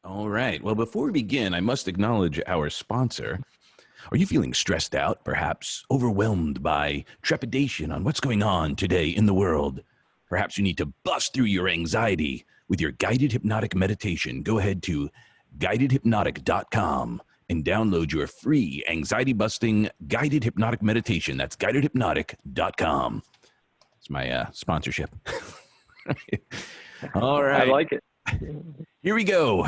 All right. Well, before we begin, I must acknowledge our sponsor. Are you feeling stressed out, perhaps overwhelmed by trepidation on what's going on today in the world? Perhaps you need to bust through your anxiety with your guided hypnotic meditation. Go ahead to guidedhypnotic.com and download your free anxiety-busting guided hypnotic meditation. That's guidedhypnotic.com. It's my sponsorship. All right. I like it. Here we go.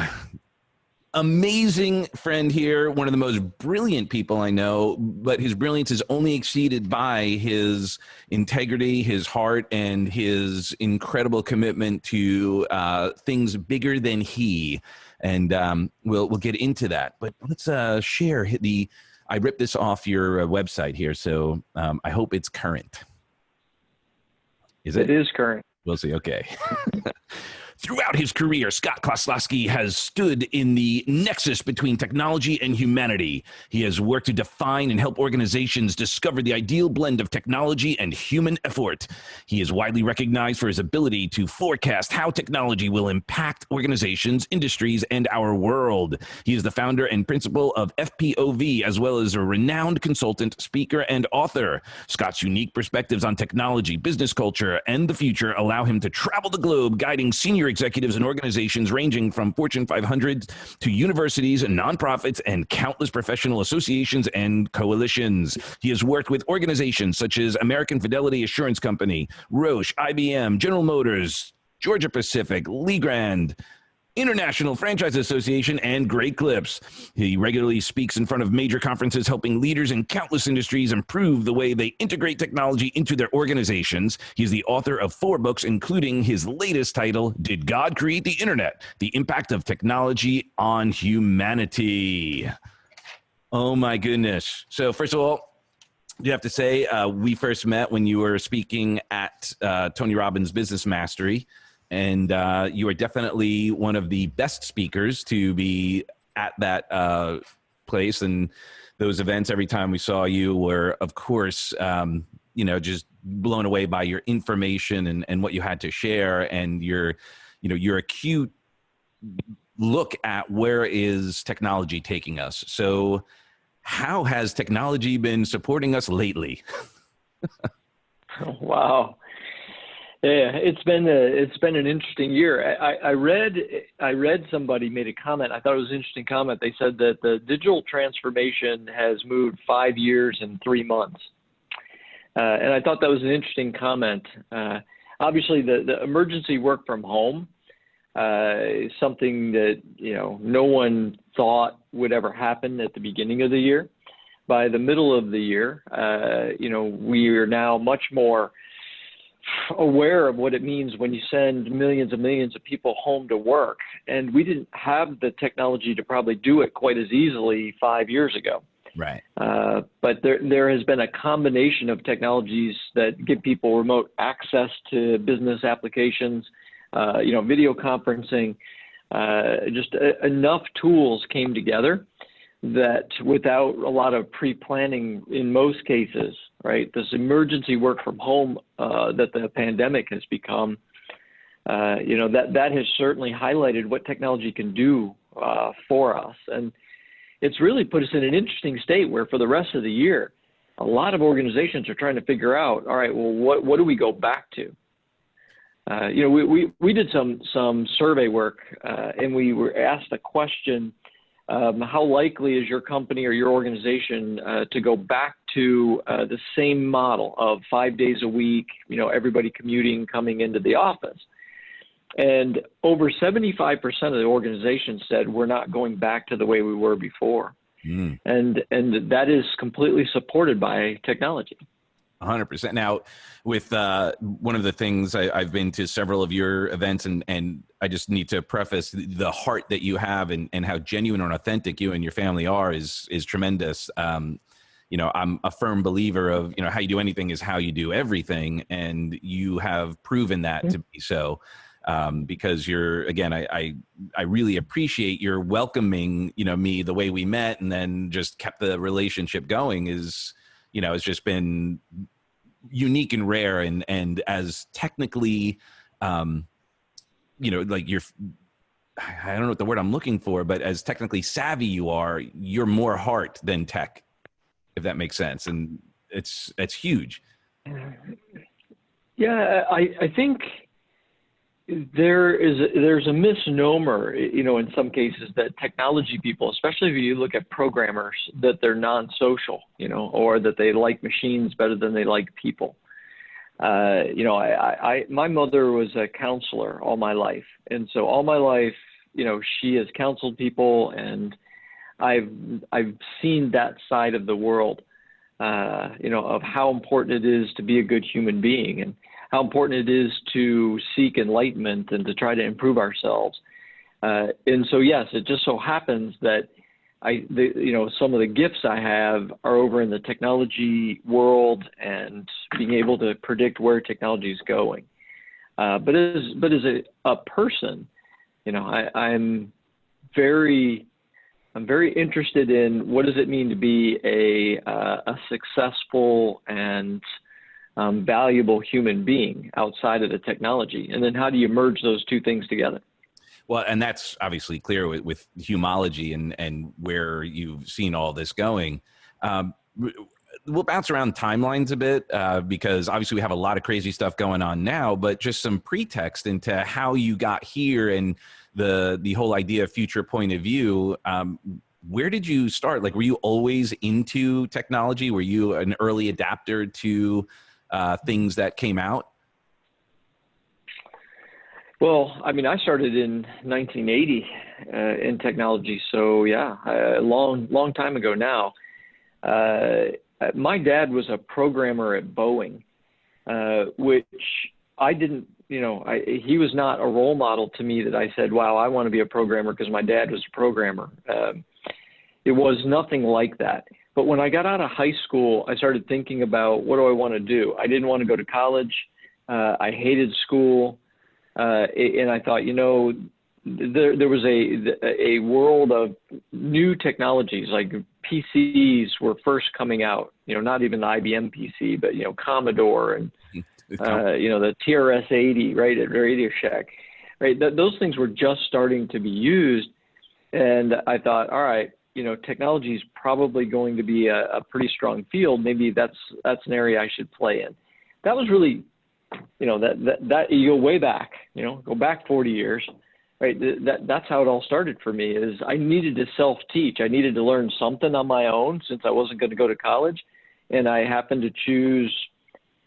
Amazing friend here, one of the most brilliant people I know, but his brilliance is only exceeded by his integrity, his heart, and his incredible commitment to things bigger than he. And we'll get into that. But let's share I ripped this off your website here, so I hope it's current. Is it? It is current. We'll see. Okay. Throughout his career, Scott Klososky has stood in the nexus between technology and humanity. He has worked to define and help organizations discover the ideal blend of technology and human effort. He is widely recognized for his ability to forecast how technology will impact organizations, industries, and our world. He is the founder and principal of FPOV, as well as a renowned consultant, speaker, and author. Scott's unique perspectives on technology, business culture, and the future allow him to travel the globe, guiding senior executives and organizations ranging from Fortune 500 to universities and nonprofits and countless professional associations and coalitions. He has worked with organizations such as American Fidelity Assurance Company, Roche, IBM, General Motors, Georgia Pacific, Legrand, International Franchise Association, and Great Clips. He regularly speaks in front of major conferences, helping leaders in countless industries improve the way they integrate technology into their organizations. He's the author of 4 books, including his latest title, Did God Create the Internet? The Impact of Technology on Humanity. Oh my goodness. So first of all, you have to say, we first met when you were speaking at Tony Robbins' Business Mastery. And you are definitely one of the best speakers to be at that place. And those events, every time we saw you, were, of course, just blown away by your information and what you had to share, and your acute look at where is technology taking us. So how has technology been supporting us lately? Wow. Yeah, it's been an interesting year. I read somebody made a comment. I thought it was an interesting comment. They said that the digital transformation has moved 5 years and 3 months, and I thought that was an interesting comment. Obviously, the emergency work from home is something that no one thought would ever happen at the beginning of the year. By the middle of the year, we are now much more aware of what it means when you send millions and millions of people home to work. And we didn't have the technology to probably do it quite as easily 5 years ago. Right. But there has been a combination of technologies that give people remote access to business applications, video conferencing, enough tools came together that without a lot of pre-planning in most cases, right, this emergency work from home that the pandemic has become, that has certainly highlighted what technology can do for us. And it's really put us in an interesting state where for the rest of the year, a lot of organizations are trying to figure out, all right, well, what do we go back to? We did some survey work and we were asked a question. How likely is your company or your organization to go back to the same model of 5 days a week, everybody commuting, coming into the office? And over 75% of the organizations said we're not going back to the way we were before. Mm. And that is completely supported by technology. 100%. Now, with one of the things, I've been to several of your events, and I just need to preface the heart that you have and how genuine and authentic you and your family are is tremendous. I'm a firm believer of, how you do anything is how you do everything. And you have proven that to be so, because I really appreciate your welcoming, me the way we met and then just kept the relationship going it's just been unique and rare, and as technically, like I don't know what the word I'm looking for, but as technically savvy you are, you're more heart than tech, if that makes sense. And it's huge. Yeah, I think there's a misnomer, in some cases that technology people, especially if you look at programmers, that they're non-social, or that they like machines better than they like people. My mother was a counselor all my life, and so all my life, she has counseled people, and I've seen that side of the world, of how important it is to be a good human being, and how important it is to seek enlightenment and to try to improve ourselves. And so, yes, it just so happens that some of the gifts I have are over in the technology world and being able to predict where technology is going. But as a person, I'm very interested in what does it mean to be a successful and valuable human being outside of the technology, and then how do you merge those two things together? Well, and that's obviously clear with humology and where you've seen all this going. We'll bounce around timelines a bit because obviously we have a lot of crazy stuff going on now, but just some pretext into how you got here and the whole idea of future point of view. Where did you start? Like, were you always into technology? Were you an early adapter to things that came out? Well, I mean, I started in 1980 in technology, so yeah, a long time ago now. My dad was a programmer at Boeing, which I didn't, he was not a role model to me that I said, wow, I want to be a programmer because my dad was a programmer. It was nothing like that. But when I got out of high school, I started thinking about what do I want to do? I didn't want to go to college. I hated school. And I thought, there was a world of new technologies, like PCs were first coming out, not even the IBM PC, but, Commodore and, the TRS-80, right, at Radio Shack, right? Those things were just starting to be used. And I thought, all right, technology is probably going to be a pretty strong field. Maybe that's an area I should play in. That was really, that you go way back, go back 40 years, right? That's how it all started for me. Is I needed to self-teach. I needed to learn something on my own since I wasn't going to go to college, and I happened to choose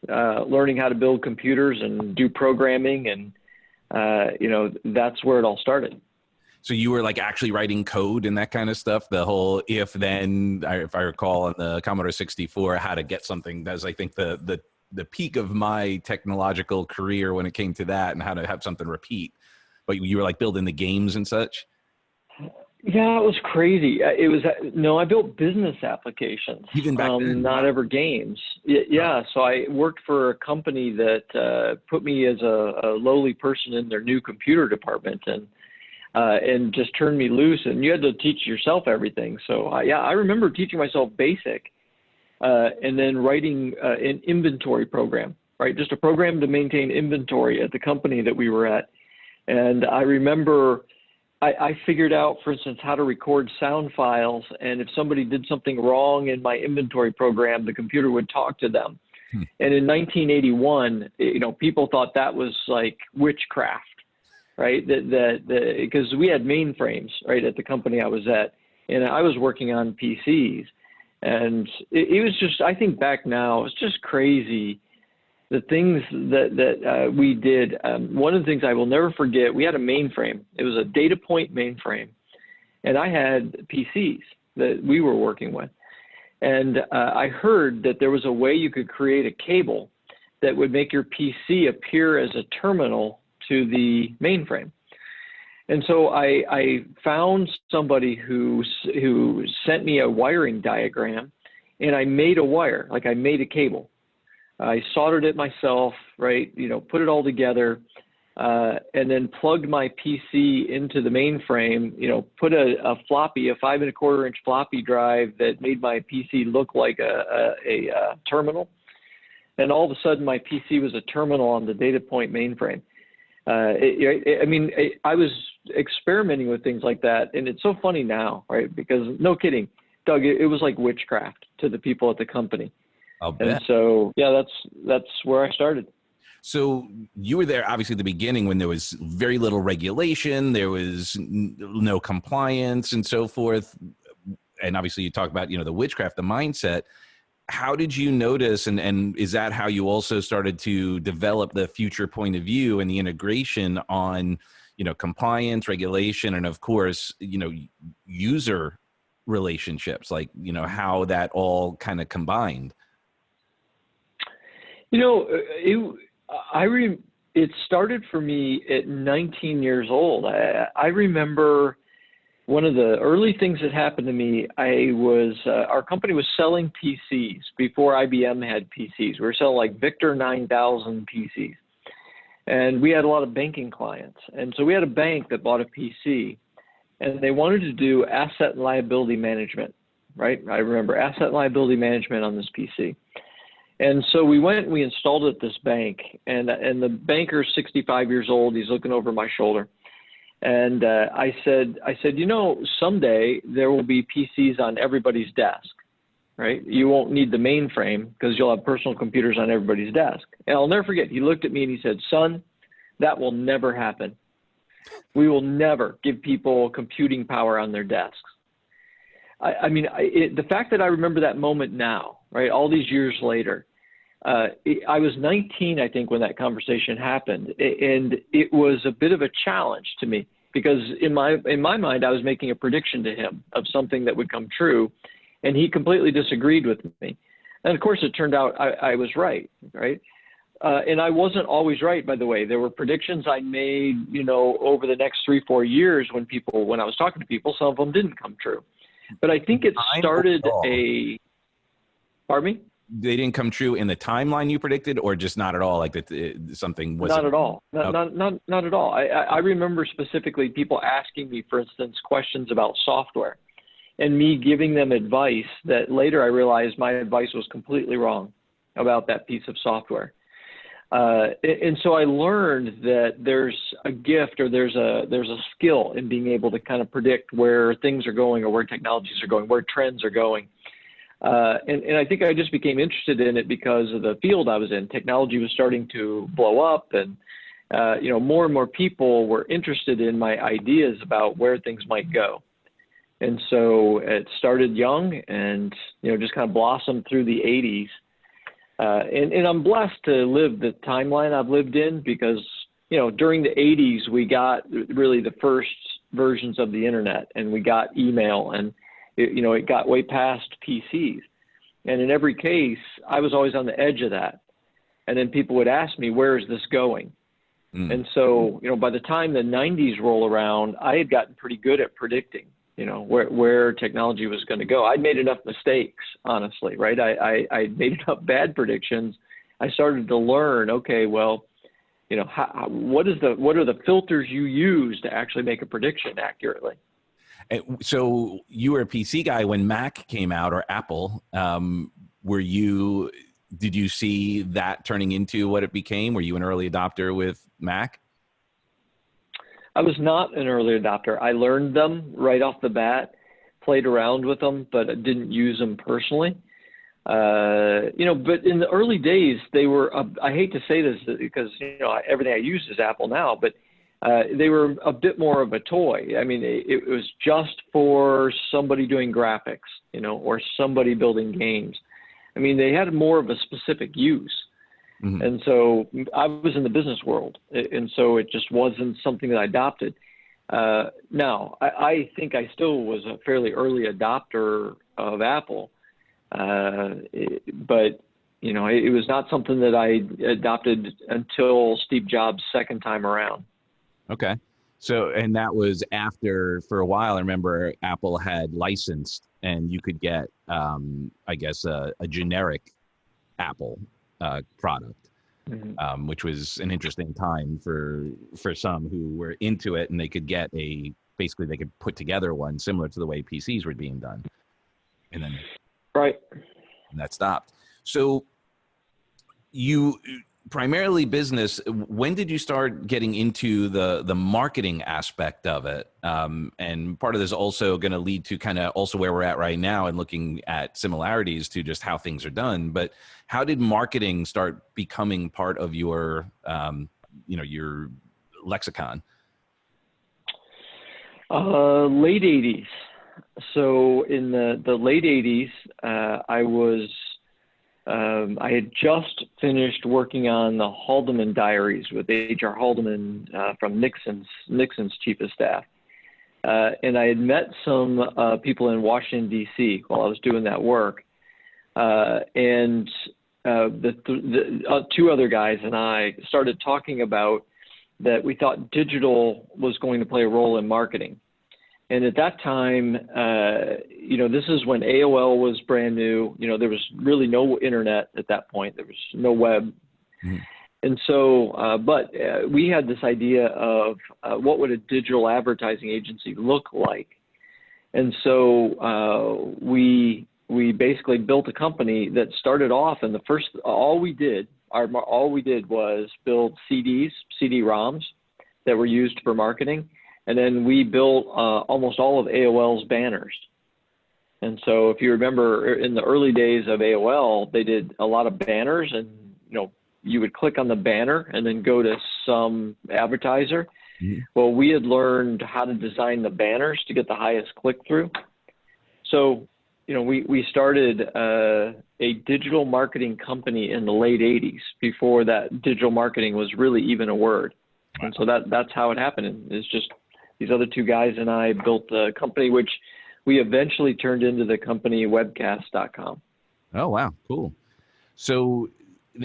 learning how to build computers and do programming, and that's where it all started. So you were like actually writing code and that kind of stuff, the whole if I recall on the Commodore 64, how to get something. That was, I think, the peak of my technological career when it came to that and how to have something repeat. But you were like building the games and such? Yeah, it was crazy. I built business applications, even back then, not ever games. Yeah, so I worked for a company that put me as a lowly person in their new computer department and just turned me loose, and you had to teach yourself everything. So I remember teaching myself BASIC and then writing an inventory program, right? Just a program to maintain inventory at the company that we were at. And I remember I figured out, for instance, how to record sound files, and if somebody did something wrong in my inventory program, the computer would talk to them. And in 1981, people thought that was like witchcraft, right? Because we had mainframes, right, at the company I was at, and I was working on PCs. And it was just, I think back now, it's just crazy, the things that we did. One of the things I will never forget, we had a mainframe. It was a data point mainframe, and I had PCs that we were working with. And I heard that there was a way you could create a cable that would make your PC appear as a terminal to the mainframe. And so I found somebody who sent me a wiring diagram, and I made a wire, like I made a cable. I soldered it myself, right? Put it all together, and then plugged my PC into the mainframe. Put a floppy, a 5 1/4 inch floppy drive that made my PC look like a terminal. And all of a sudden, my PC was a terminal on the data point mainframe. I was experimenting with things like that. And it's so funny now, right? Because no kidding, Doug, it was like witchcraft to the people at the company. I'll bet. And so, yeah, that's where I started. So you were there obviously at the beginning when there was very little regulation, there was no compliance and so forth. And obviously you talk about, the witchcraft, the mindset. How did you notice, and is that how you also started to develop the future point of view and the integration on, compliance, regulation, and of course, user relationships, like, how that all kind of combined? It started for me at 19 years old. I remember one of the early things that happened to me. Our company was selling PCs before IBM had PCs. We were selling like Victor 9000 PCs. And we had a lot of banking clients. And so we had a bank that bought a PC, and they wanted to do asset and liability management, right? I remember asset and liability management on this PC. And so we went and we installed it at this bank, and the banker's 65 years old. He's looking over my shoulder. And I said, someday there will be PCs on everybody's desk, right? You won't need the mainframe because you'll have personal computers on everybody's desk. And I'll never forget, he looked at me and he said, "Son, that will never happen. We will never give people computing power on their desks." The fact that I remember that moment now, right, all these years later, I was 19, I think, when that conversation happened, and it was a bit of a challenge to me because in my mind, I was making a prediction to him of something that would come true, and he completely disagreed with me. And of course, it turned out I was right, right? And I wasn't always right, by the way. There were predictions I made, over the next 3-4 years when I was talking to people. Some of them didn't come true. But I think it started pardon me? They didn't come true in the timeline you predicted, or just not at all? Like that something wasn't. Not at all. Not at all. I remember specifically people asking me, for instance, questions about software, and me giving them advice that later I realized my advice was completely wrong about that piece of software. And so I learned that there's a gift, or there's a skill in being able to kind of predict where things are going, or where technologies are going, where trends are going. And I think I just became interested in it because of the field I was in. Technology was starting to blow up, and more and more people were interested in my ideas about where things might go. And so it started young, and just kind of blossomed through the 80s. And I'm blessed to live the timeline I've lived in because, during the 80s, we got really the first versions of the internet, and we got email, and, it got way past PCs. And in every case, I was always on the edge of that. And then people would ask me, where is this going? And so, by the time the 90s roll around, I had gotten pretty good at predicting, where technology was going to go. I'd made enough mistakes, honestly, right? I made enough bad predictions. I started to learn, okay, well, what are the filters you use to actually make a prediction accurately? So you were a PC guy when Mac came out, or Apple. Did you see that turning into what it became? Were you an early adopter with Mac? I was not an early adopter. I learned them right off the bat, played around with them, but I didn't use them personally. But in the early days, they were, I hate to say this because, everything I use is Apple now, but they were a bit more of a toy. I mean, it was just for somebody doing graphics, or somebody building games. I mean, they had more of a specific use. Mm-hmm. And so I was in the business world, and so it just wasn't something that I adopted. Now, I think I still was a fairly early adopter of Apple, but, it was not something that I adopted until Steve Jobs' second time around. Okay. So, and that was after, for a while, I remember Apple had licensed, and you could get, I guess, a generic Apple product, mm-hmm. Which was an interesting time for some who were into it, and they could get basically they could put together one similar to the way PCs were being done. And then, right. And that stopped. So primarily business. When did you start getting into the marketing aspect of it? And part of this also going to lead to kind of also where we're at right now and looking at similarities to just how things are done. But how did marketing start becoming part of your, your lexicon? Late 80s. So in the late 80s, I had just finished working on the Haldeman Diaries with H.R. Haldeman from Nixon's chief of staff. And I had met some people in Washington, D.C. while I was doing that work. And the two other guys and I started talking about that we thought digital was going to play a role in marketing. And at that time, this is when AOL was brand new. There was really no internet at that point. There was no web. Mm-hmm. And so, but we had this idea of what would a digital advertising agency look like. And so we basically built a company that started off, and all we did was build CD-ROMs that were used for marketing. And then we built almost all of AOL's banners. And so if you remember in the early days of AOL, they did a lot of banners, and you would click on the banner and then go to some advertiser. Mm-hmm. Well, we had learned how to design the banners to get the highest click-through. So, we started a digital marketing company in the late 80s before that digital marketing was really even a word. Wow. And so that's how it happened. And it's just these other two guys and I built a company, which we eventually turned into the company webcast.com. Oh, wow. Cool. So,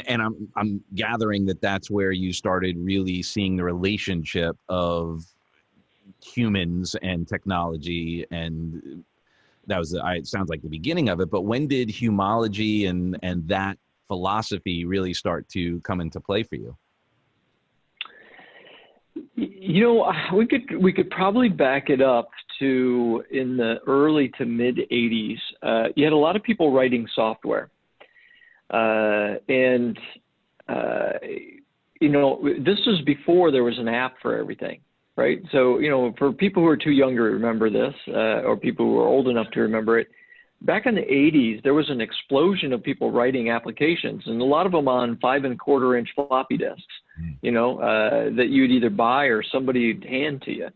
and I'm gathering that that's where you started really seeing the relationship of humans and technology, and that was it sounds like the beginning of it. But when did humology and that philosophy really start to come into play for you? We could probably back it up to in the early to mid 80s. You had a lot of people writing software. This was before there was an app for everything, right? So, for people who are too young to remember this, or people who are old enough to remember it, back in the 80s, there was an explosion of people writing applications, and a lot of them on 5 1/4-inch floppy disks, that you'd either buy or somebody'd hand to you.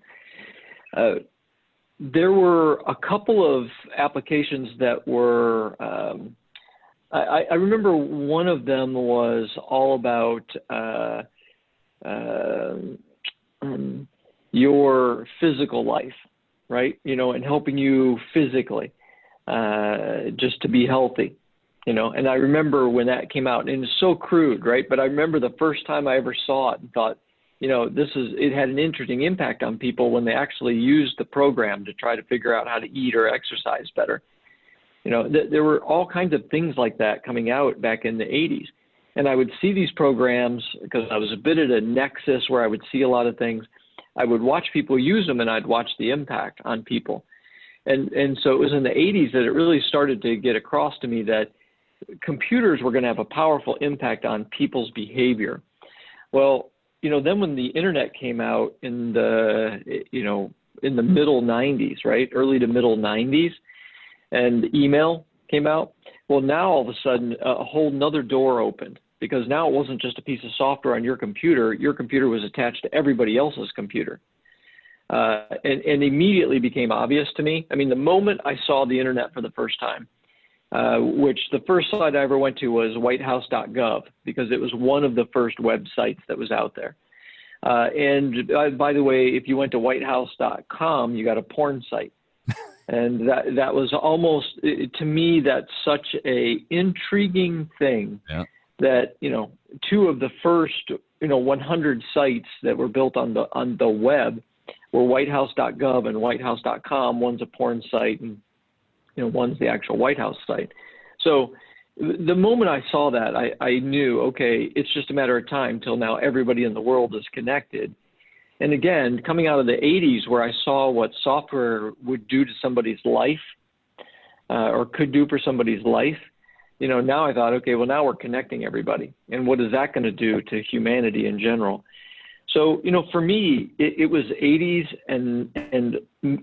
There were a couple of applications that were, I remember one of them was all about your physical life, right? And helping you physically. Just to be healthy, and I remember when that came out, and it's so crude, right? But I remember the first time I ever saw it and thought, it had an interesting impact on people when they actually used the program to try to figure out how to eat or exercise better. There were all kinds of things like that coming out back in the 80s. And I would see these programs because I was a bit at a nexus where I would see a lot of things. I would watch people use them, and I'd watch the impact on people. And so it was in the 80s that it really started to get across to me that computers were going to have a powerful impact on people's behavior. Well, then when the internet came out in the middle 90s, right? Early to middle 90s, and email came out. Well, now all of a sudden a whole nother door opened, because now it wasn't just a piece of software on your computer was attached to everybody else's computer. And immediately became obvious to me. I mean, the moment I saw the internet for the first time, which the first site I ever went to was whitehouse.gov, because it was one of the first websites that was out there. And by the way, if you went to whitehouse.com, you got a porn site. And that was almost, to me, that's such a intriguing thing. Yeah. That, two of the first, 100 sites that were built on the web were whitehouse.gov and whitehouse.com. One's a porn site, and one's the actual White House site. So the moment I saw that, I knew, okay, it's just a matter of time till now everybody in the world is connected. And again, coming out of the 80s, where I saw what software would do to somebody's life, or could do for somebody's life, now I thought, okay, well, now we're connecting everybody. And what is that going to do to humanity in general? So, for me, it was 80s and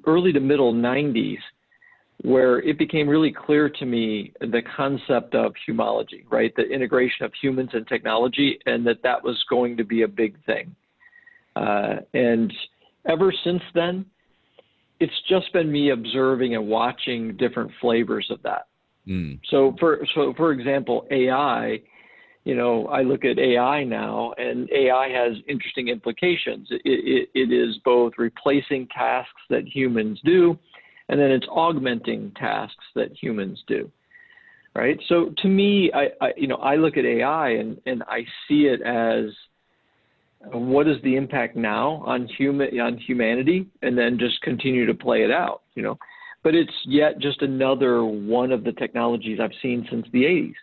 early to middle 90s where it became really clear to me the concept of humology, right? The integration of humans and technology, and that was going to be a big thing. And ever since then, it's just been me observing and watching different flavors of that. So for example, AI, I look at AI now, and AI has interesting implications. It is both replacing tasks that humans do, and then it's augmenting tasks that humans do, right? So to me, I look at AI and I see it as what is the impact now on humanity, and then just continue to play it out, But it's yet just another one of the technologies I've seen since the 80s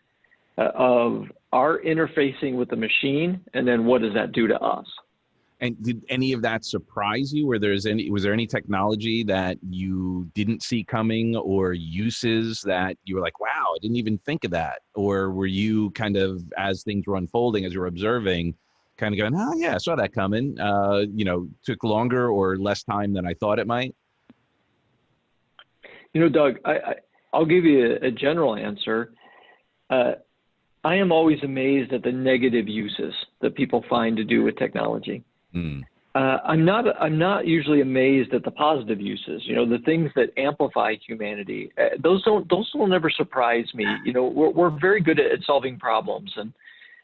of our interfacing with the machine, and then what does that do to us? And did any of that surprise you? Was there any technology that you didn't see coming, or uses that you were like, wow, I didn't even think of that? Or were you kind of, as things were unfolding, as you were observing, kind of going, oh yeah, I saw that coming, took longer or less time than I thought it might? Doug, I'll give you a general answer. I am always amazed at the negative uses that people find to do with technology. I'm not usually amazed at the positive uses. The things that amplify humanity. Those will never surprise me. We're very good at solving problems, and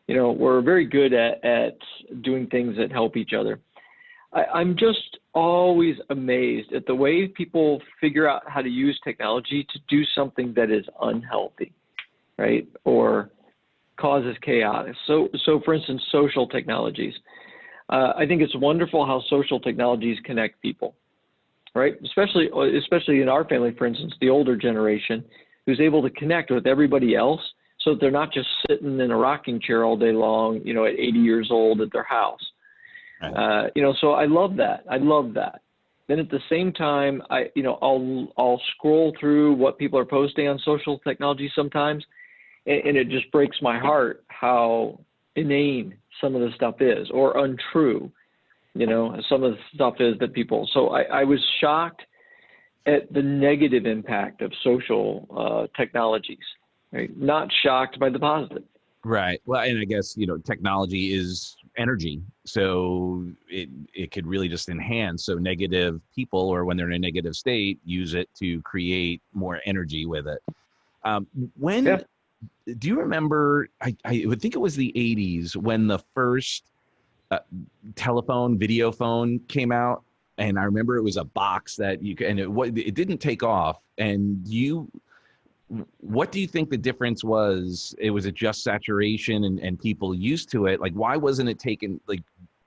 we're very good at doing things that help each other. I'm just always amazed at the way people figure out how to use technology to do something that is unhealthy, right? Or causes chaos. So for instance, social technologies. I think it's wonderful how social technologies connect people, right? Especially in our family, for instance, the older generation who's able to connect with everybody else so that they're not just sitting in a rocking chair all day long, at 80 years old at their house. Right. So I love that. Then at the same time, I'll scroll through what people are posting on social technology sometimes, and it just breaks my heart how inane some of the stuff is, or untrue, some of the stuff is that people. So I was shocked at the negative impact of social technologies, right? Not shocked by the positive. Right. Well, and I guess, technology is energy. So it could really just enhance. So negative people, or when they're in a negative state, use it to create more energy with it. Do you remember, I would think it was the 80s when the first video phone came out. And I remember it was a box that it didn't take off. And what do you think the difference was? Was it just saturation and people used to it? Like, why wasn't it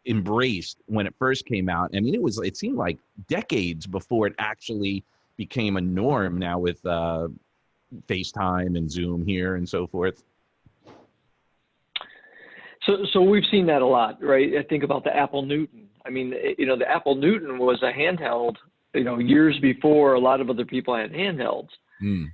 embraced when it first came out? I mean, it seemed like decades before it actually became a norm now with FaceTime and Zoom here and so forth. So we've seen that a lot, right? I think about the Apple Newton. I mean, the Apple Newton was a handheld, years before a lot of other people had handhelds.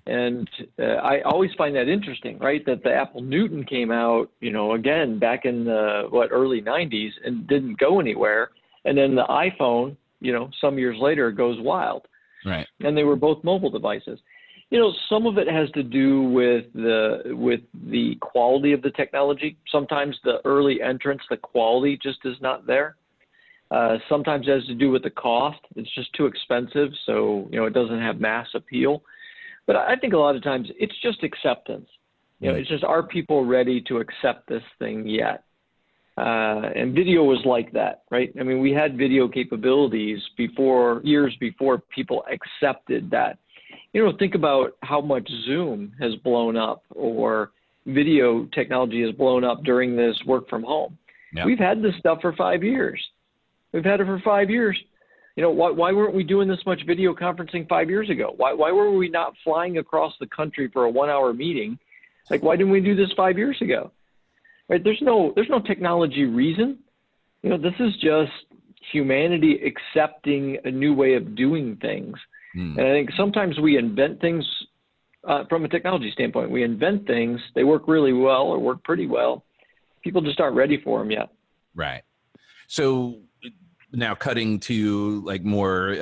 And I always find that interesting, right? That the Apple Newton came out, again, back in the early 90s and didn't go anywhere. And then the iPhone, some years later goes wild. Right. And they were both mobile devices. Some of it has to do with the quality of the technology. Sometimes the early entrants, the quality just is not there. Sometimes it has to do with the cost. It's just too expensive, so it doesn't have mass appeal. But I think a lot of times it's just acceptance. It's just, are people ready to accept this thing yet? And video was like that, right? I mean, we had video capabilities years before people accepted that. Think about how much Zoom has blown up, or video technology has blown up during this work from home. Yep. We've had this stuff for 5 years. We've had it for 5 years. Why weren't we doing this much video conferencing 5 years ago? Why were we not flying across the country for a 1-hour meeting? Like, why didn't we do this 5 years ago? Right? There's no technology reason. This is just humanity accepting a new way of doing things. And I think sometimes we invent things from a technology standpoint. We invent things, they work really well or work pretty well. People just aren't ready for them yet. Right. So now cutting to like more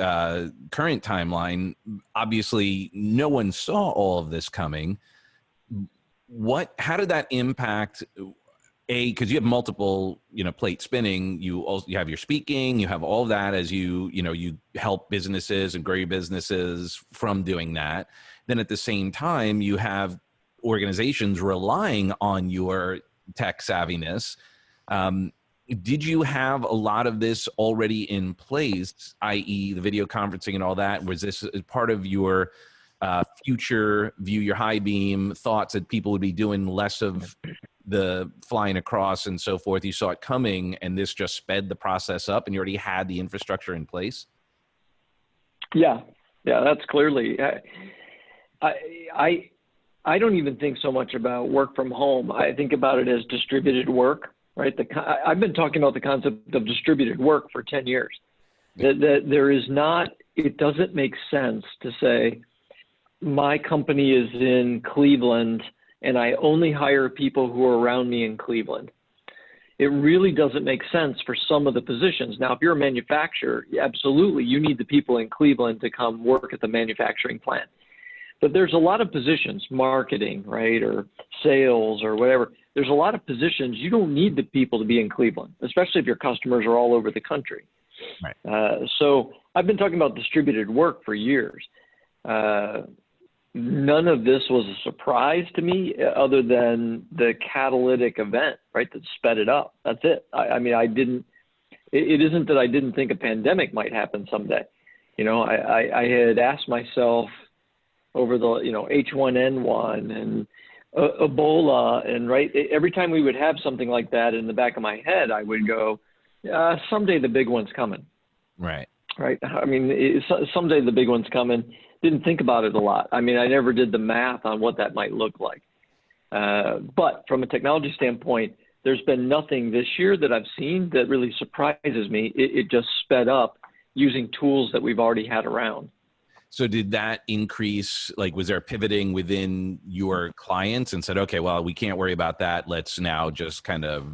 current timeline, obviously no one saw all of this coming. How did that impact because you have multiple, plate spinning, you have your speaking, you have all of that as you help businesses and grow your businesses from doing that. Then at the same time, you have organizations relying on your tech savviness. Did you have a lot of this already in place, i.e. the video conferencing and all that? Was this part of your future view, your high beam thoughts that people would be doing less of the flying across and so forth? You saw it coming and this just sped the process up and you already had the infrastructure in place? Yeah, that's clearly. I don't even think so much about work from home. I think about it as distributed work, right? I've been talking about the concept of distributed work for 10 years. It doesn't make sense to say, my company is in Cleveland and I only hire people who are around me in Cleveland. It really doesn't make sense for some of the positions. Now, if you're a manufacturer, absolutely, you need the people in Cleveland to come work at the manufacturing plant. But there's a lot of positions, marketing, right, or sales or whatever. There's a lot of positions you don't need the people to be in Cleveland, especially if your customers are all over the country. Right. So I've been talking about distributed work for years. None of this was a surprise to me other than the catalytic event, right, that sped it up. That's it. It isn't that I didn't think a pandemic might happen someday. I had asked myself over the, H1N1 and Ebola and every time we would have something like that in the back of my head, I would go, someday the big one's coming. Right. Right. Someday the big one's coming. Didn't think about it a lot. I never did the math on what that might look like. But from a technology standpoint, there's been nothing this year that I've seen that really surprises me. It just sped up using tools that we've already had around. So did that increase, was there pivoting within your clients and said, okay, well, we can't worry about that. Let's now just kind of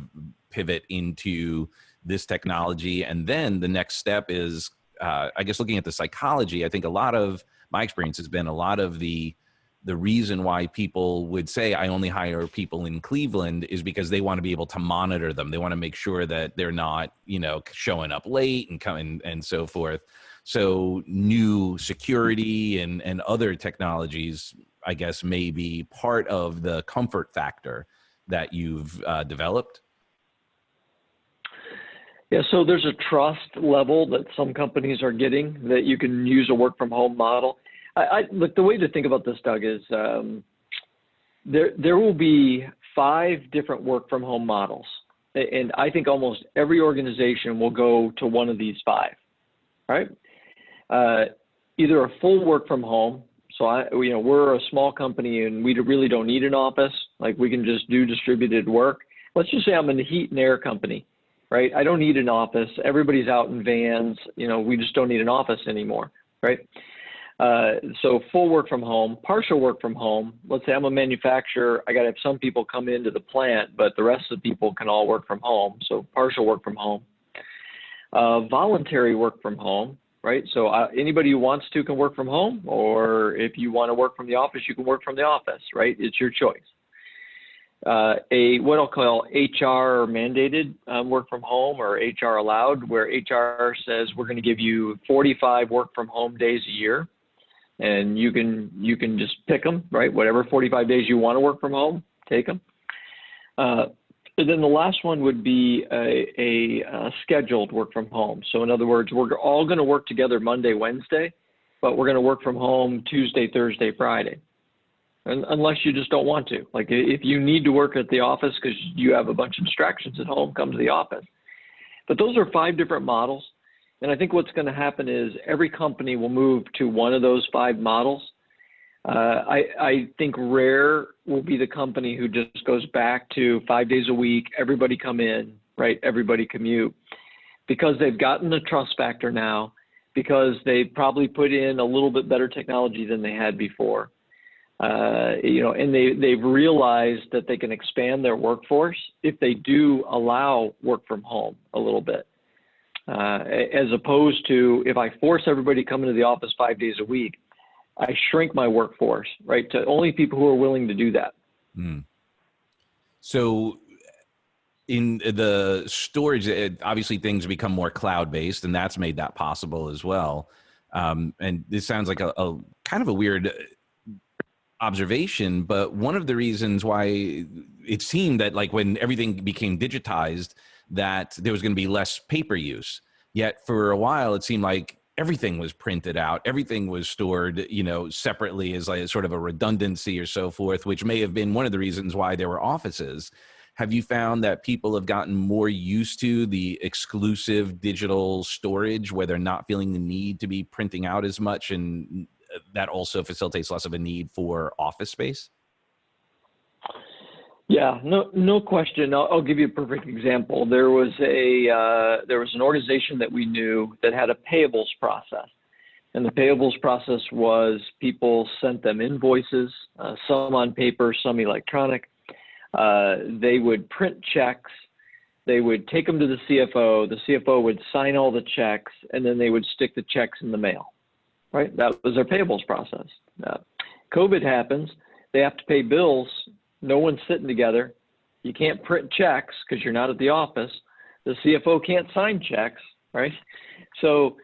pivot into this technology. And then the next step is, I guess, looking at the psychology. I think a lot of my experience has been a lot of the reason why people would say, I only hire people in Cleveland is because they want to be able to monitor them. They want to make sure that they're not, showing up late and coming and so forth. So new security and other technologies, I guess, may be part of the comfort factor that you've developed. Yeah, so there's a trust level that some companies are getting that you can use a work from home model. Look, the way to think about this, Doug, is there will be 5 different work from home models. And I think almost every organization will go to one of these 5, right? Either a full work from home. So we're a small company and we really don't need an office. We can just do distributed work. Let's just say I'm in the heat and air company. Right? I don't need an office. Everybody's out in vans. We just don't need an office anymore. Right? So full work from home, partial work from home. Let's say I'm a manufacturer. I got to have some people come into the plant, but the rest of the people can all work from home. So partial work from home. Voluntary work from home. Right? So anybody who wants to can work from home, or if you want to work from the office, you can work from the office. Right? It's your choice. What I'll call HR mandated work from home, or HR allowed, where HR says we're going to give you 45 work from home days a year, and you can just pick them, right? Whatever 45 days you want to work from home, take them. And then the last one would be a scheduled work from home. So in other words, we're all going to work together Monday, Wednesday, but we're going to work from home Tuesday, Thursday, Friday. Unless you just don't want to. If you need to work at the office because you have a bunch of distractions at home, come to the office. But those are 5 different models. And I think what's going to happen is every company will move to one of those 5 models. I think rare will be the company who just goes back to 5 days a week, everybody come in, right? Everybody commute. Because they've gotten the trust factor now, because they probably put in a little bit better technology than they had before. And they've realized that they can expand their workforce if they do allow work from home a little bit, as opposed to if I force everybody to come into the office 5 days a week, I shrink my workforce, right, to only people who are willing to do that. Mm. So in the storage, obviously things become more cloud-based, and that's made that possible as well. And this sounds like a kind of a weird observation, but one of the reasons why it seemed that like when everything became digitized, that there was going to be less paper use. Yet for a while, it seemed like everything was printed out, everything was stored, separately as like sort of a redundancy or so forth, which may have been one of the reasons why there were offices. Have you found that people have gotten more used to the exclusive digital storage where they're not feeling the need to be printing out as much, and that also facilitates less of a need for office space? Yeah, no question. I'll give you a perfect example. There was an organization that we knew that had a payables process, and the payables process was people sent them invoices, some on paper, some electronic. They would print checks. They would take them to the CFO. The CFO would sign all the checks, and then they would stick the checks in the mail. Right? That was their payables process. COVID happens. They have to pay bills. No one's sitting together. You can't print checks because you're not at the office. The CFO can't sign checks, right? So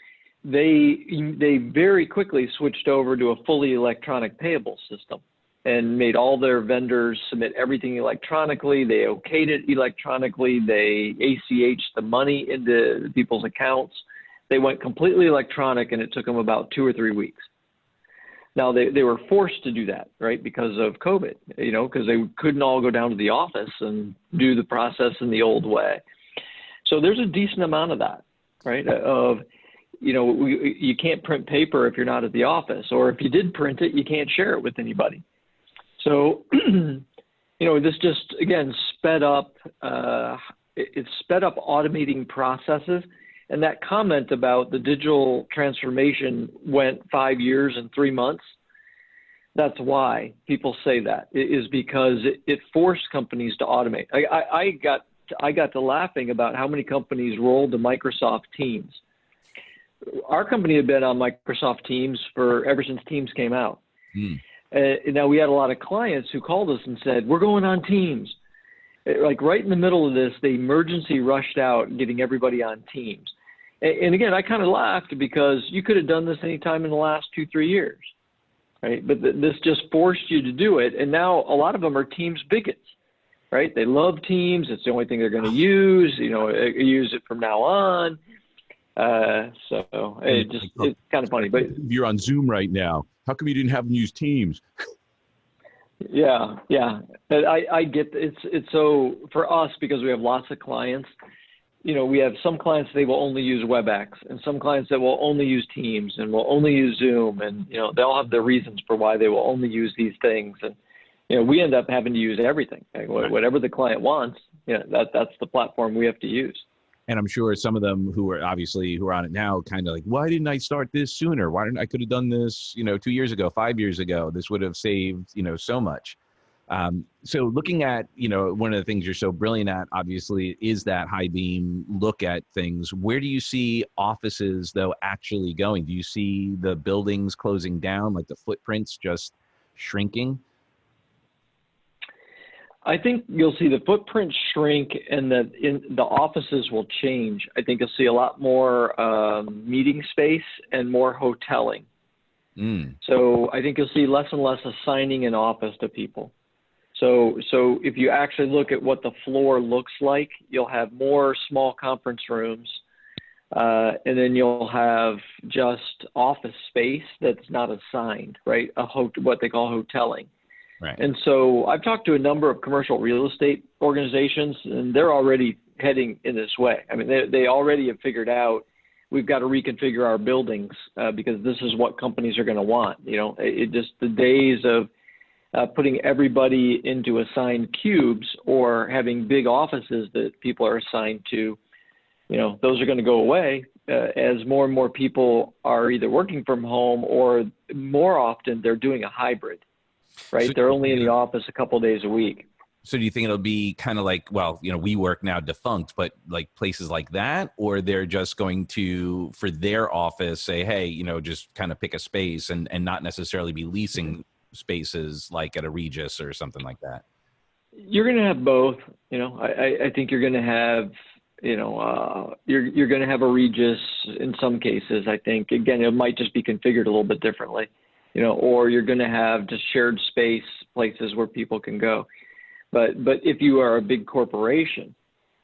they very quickly switched over to a fully electronic payable system and made all their vendors submit everything electronically. They okayed it electronically. They ACH'd the money into people's accounts. They went completely electronic, and it took them about 2 or 3 weeks. Now, they were forced to do that, right, because of COVID, because they couldn't all go down to the office and do the process in the old way. So there's a decent amount of that, right, of, you can't print paper if you're not at the office, or if you did print it, you can't share it with anybody. So, this just, again, sped up automating processes. And that comment about the digital transformation went 5 years and 3 months, that's why people say that, is because it forced companies to automate. I got to laughing about how many companies rolled to Microsoft Teams. Our company had been on Microsoft Teams ever since Teams came out. Now, we had a lot of clients who called us and said, we're going on Teams. Like right in the middle of this, they emergency rushed out getting everybody on Teams. And again, I kind of laughed because you could have done this anytime in the last 2-3 years, right? But this just forced you to do it. And now a lot of them are Teams bigots, right? They love Teams. It's the only thing they're going to use, use it from now on. So it's kind of funny. But you're on Zoom right now. How come you didn't have them use Teams? Yeah. But I get it's so for us, because we have lots of clients. We have some clients, they will only use WebEx, and some clients that will only use Teams and will only use Zoom, and they all have their reasons for why they will only use these things. And we end up having to use everything. Whatever the client wants, that's the platform we have to use. And I'm sure some of them who are on it now kind of like, why didn't I start this sooner? I could have done this, 2 years ago, 5 years ago. This would have saved, so much. So looking at, one of the things you're so brilliant at, obviously, is that high beam look at things. Where do you see offices, though, actually going? Do you see the buildings closing down, like the footprints just shrinking? I think you'll see the footprint shrink, and that the offices will change. I think you'll see a lot more meeting space and more hoteling. So I think you'll see less and less assigning an office to people. So if you actually look at what the floor looks like, you'll have more small conference rooms, and then you'll have just office space that's not assigned, right? What they call hoteling. Right. And so I've talked to a number of commercial real estate organizations, and they're already heading in this way. I mean, they already have figured out we've got to reconfigure our buildings because this is what companies are going to want. It just the days of putting everybody into assigned cubes or having big offices that people are assigned to, those are going to go away as more and more people are either working from home or more often they're doing a hybrid. right? So, They're only in the office a couple days a week. so do you think it'll be kind of like, well, WeWork now defunct, but like places like that, or they're just going to, for their office, say, hey, just kind of pick a space and not necessarily be leasing spaces like at a Regis or something like that? You're going to have both. I think you're going to have, you're going to have a Regis in some cases. I think, again, it might just be configured a little bit differently, or you're going to have just shared space places where people can go. But if you are a big corporation,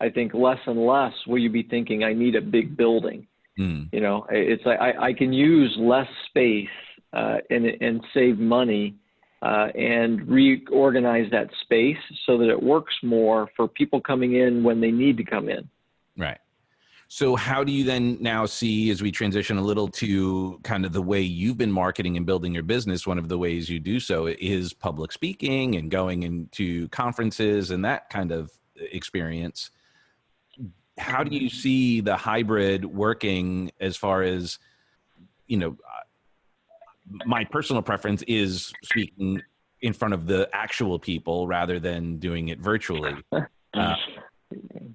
I think less and less will you be thinking, I need a big building. It's like I can use less space and save money and reorganize that space so that it works more for people coming in when they need to come in. Right. So how do you then now see, as we transition a little to kind of the way you've been marketing and building your business, one of the ways you do so is public speaking and going into conferences and that kind of experience. How do you see the hybrid working as far as, my personal preference is speaking in front of the actual people rather than doing it virtually.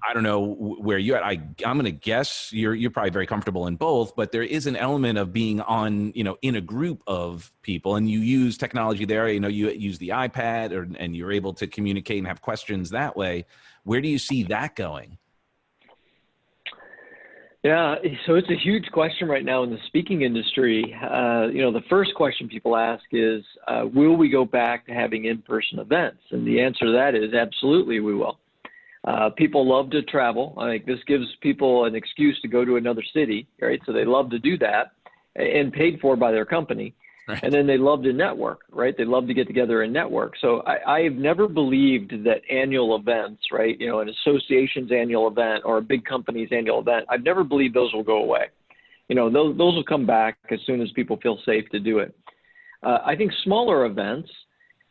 I don't know where you're at. I'm going to guess you're probably very comfortable in both, but there is an element of being on, in a group of people, and you use technology there. You use the iPad, and you're able to communicate and have questions that way. Where do you see that going? Yeah, so it's a huge question right now in the speaking industry. The first question people ask is, will we go back to having in-person events? And the answer to that is absolutely we will. People love to travel. I think this gives people an excuse to go to another city, right? So they love to do that and paid for by their company. Right. And then they love to network, right? They love to get together and network. So I've never believed that annual events, right? An association's annual event or a big company's annual event, I've never believed those will go away. Those will come back as soon as people feel safe to do it. I think smaller events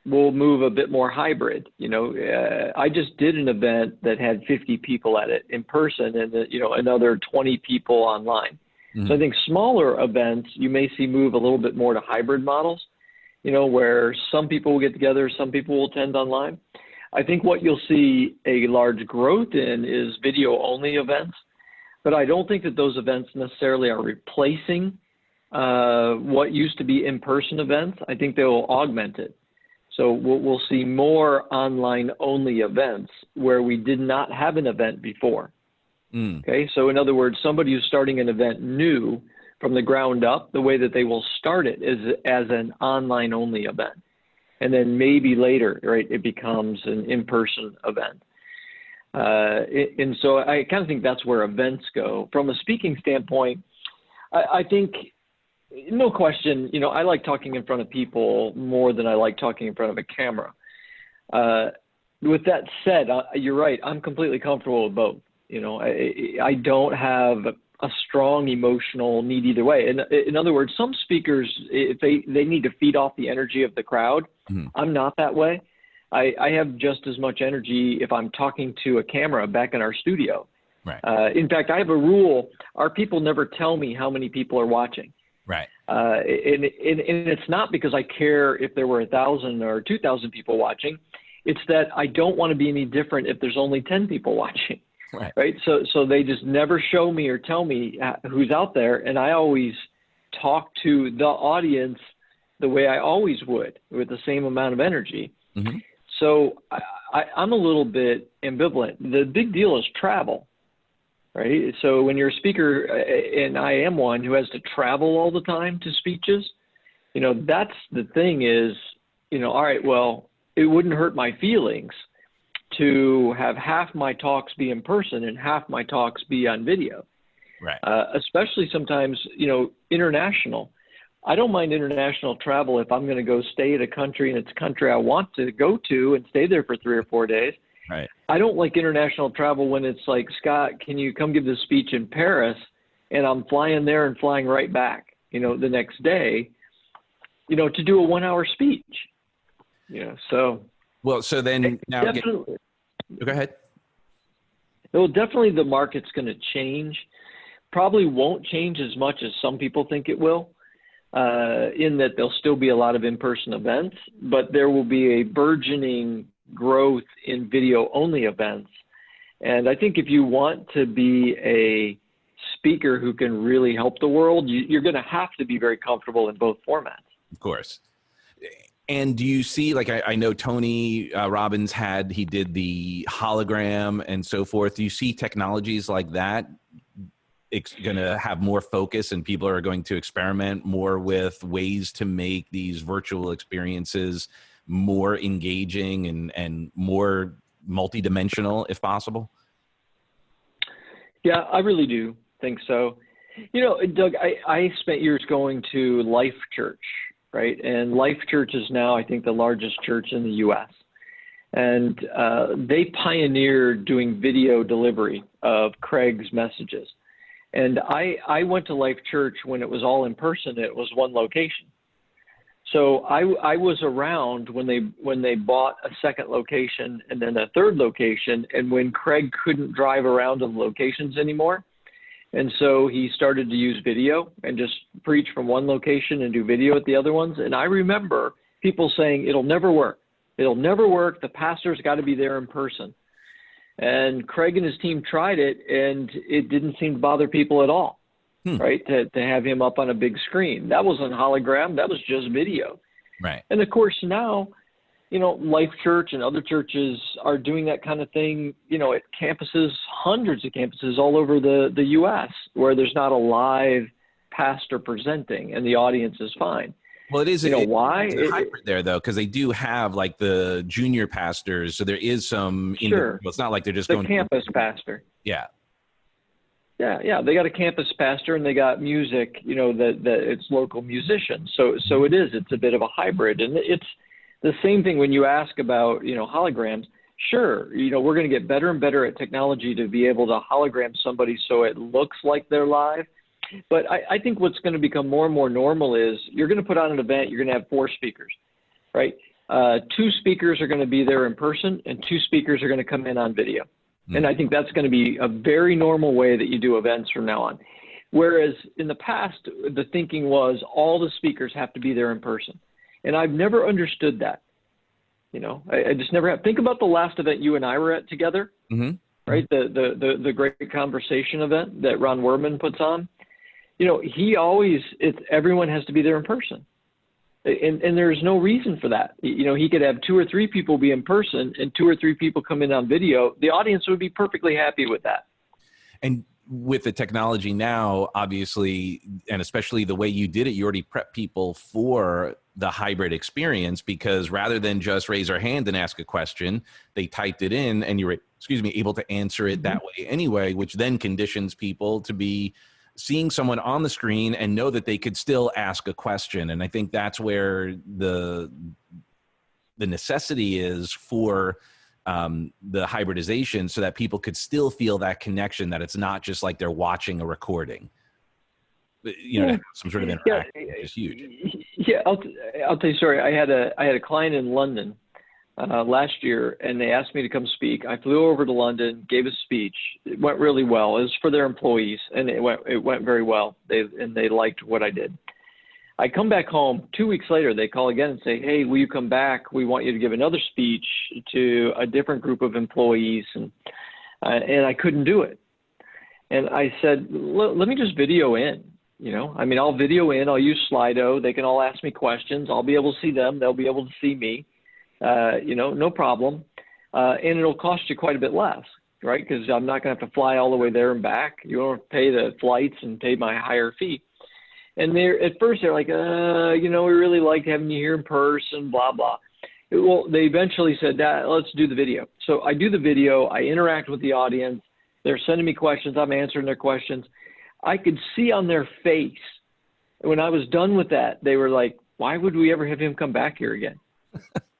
will move a bit more hybrid. I just did an event that had 50 people at it in person and, another 20 people online. So I think smaller events, you may see move a little bit more to hybrid models, where some people will get together, some people will attend online. I think what you'll see a large growth in is video only events, but I don't think that those events necessarily are replacing what used to be in-person events. I think they will augment it. So we'll see more online only events where we did not have an event before. Okay, so in other words, somebody who's starting an event new from the ground up, the way that they will start it is as an online only event. And then maybe later, right, it becomes an in-person event. And so I kind of think that's where events go. From a speaking standpoint, I think, no question, I like talking in front of people more than I like talking in front of a camera. With that said, you're right, I'm completely comfortable with both. I don't have a strong emotional need either way. In other words, some speakers, if they need to feed off the energy of the crowd, I'm not that way. I have just as much energy if I'm talking to a camera back in our studio. Right. In fact, I have a rule. Our people never tell me how many people are watching. Right. And it's not because I care if there were 1,000 or 2,000 people watching. It's that I don't want to be any different if there's only 10 people watching. Right. So they just never show me or tell me who's out there. And I always talk to the audience the way I always would, with the same amount of energy. So I'm a little bit ambivalent. The big deal is travel. Right. So when you're a speaker, and I am one who has to travel all the time to speeches, that's the thing is, all right, well, it wouldn't hurt my feelings to have half my talks be in person and half my talks be on video. Right. Especially sometimes, international. I don't mind international travel if I'm going to go stay at a country and it's a country I want to go to and stay there for 3 or 4 days. Right. I don't like international travel when it's like, Scott, can you come give this speech in Paris? And I'm flying there and flying right back, the next day, to do a 1-hour speech. So. Well, so then now go ahead. Well, definitely the market's going to change. Probably won't change as much as some people think it will. in that there'll still be a lot of in-person events, but there will be a burgeoning growth in video-only events. And I think if you want to be a speaker who can really help the world, you're going to have to be very comfortable in both formats. Of course. And do you see, like, I know Tony Robbins he did the hologram and so forth. Do you see technologies like that going to have more focus, and people are going to experiment more with ways to make these virtual experiences more engaging and more multidimensional, if possible? Yeah, I really do think so. You know, Doug, I spent years going to Life Church, right? And Life Church is now, I think, the largest church in the U.S. And they pioneered doing video delivery of Craig's messages. And I went to Life Church when it was all in person. It was one location. So I was around when they bought a second location and then a third location, and when Craig couldn't drive around to the locations anymore. And so he started to use video and just preach from one location and do video at the other ones. And I remember people saying, it'll never work. It'll never work. The pastor's got to be there in person. And Craig and his team tried it, and it didn't seem to bother people at all, right, to have him up on a big screen. That wasn't hologram. That was just video. Right. And, of course, now, you know, Life Church and other churches are doing that kind of thing, you know, at campuses, hundreds of campuses all over the U.S., where there's not a live pastor presenting and the audience is fine. Well, it is. You know why? It's a hybrid there, though, because they do have like the junior pastors. So there is some. Sure. It's not like they're just the going. Campus pastor. Yeah. Yeah. They got a campus pastor and they got music. You know that it's local musicians. So it is. It's a bit of a hybrid, and it's the same thing when you ask about holograms. Sure, we're going to get better and better at technology to be able to hologram somebody so it looks like they're live. But I think what's going to become more and more normal is you're going to put on an event, you're going to have 4 speakers, right? 2 speakers are going to be there in person and 2 speakers are going to come in on video. And I think that's going to be a very normal way that you do events from now on. Whereas in the past, the thinking was all the speakers have to be there in person. And I've never understood that. I just never have. Think about the last event you and I were at together, right? The Great Conversation event that Ron Werman puts on. Everyone has to be there in person. And there's no reason for that. He could have 2 or 3 people be in person and 2 or 3 people come in on video. The audience would be perfectly happy with that. And with the technology now, obviously, and especially the way you did it, you already prep people for the hybrid experience, because rather than just raise our hand and ask a question, they typed it in and you were, able to answer it that way anyway, which then conditions people to be seeing someone on the screen and know that they could still ask a question. And I think that's where the necessity is for the hybridization, so that people could still feel that connection, that it's not just like they're watching a recording. To have some sort of interaction is huge. Yeah, I'll tell you a story. I had a client in London last year, and they asked me to come speak. I flew over to London, gave a speech. It went really well. It was for their employees, and it went very well. They liked what I did. I come back home 2 weeks later. They call again and say, "Hey, will you come back? We want you to give another speech to a different group of employees," and I couldn't do it. And I said, "Let me just video in. I'll video in. I'll use Slido. They can all ask me questions. I'll be able to see them. They'll be able to see me. No problem. And it'll cost you quite a bit less, right? Because I'm not going to have to fly all the way there and back. You don't have to pay the flights and pay my higher fee." And at first they're like, we really like having you here in person, blah, blah. Well, they eventually said, let's do the video. So I do the video. I interact with the audience. They're sending me questions. I'm answering their questions. I could see on their face when I was done with that, they were like, why would we ever have him come back here again?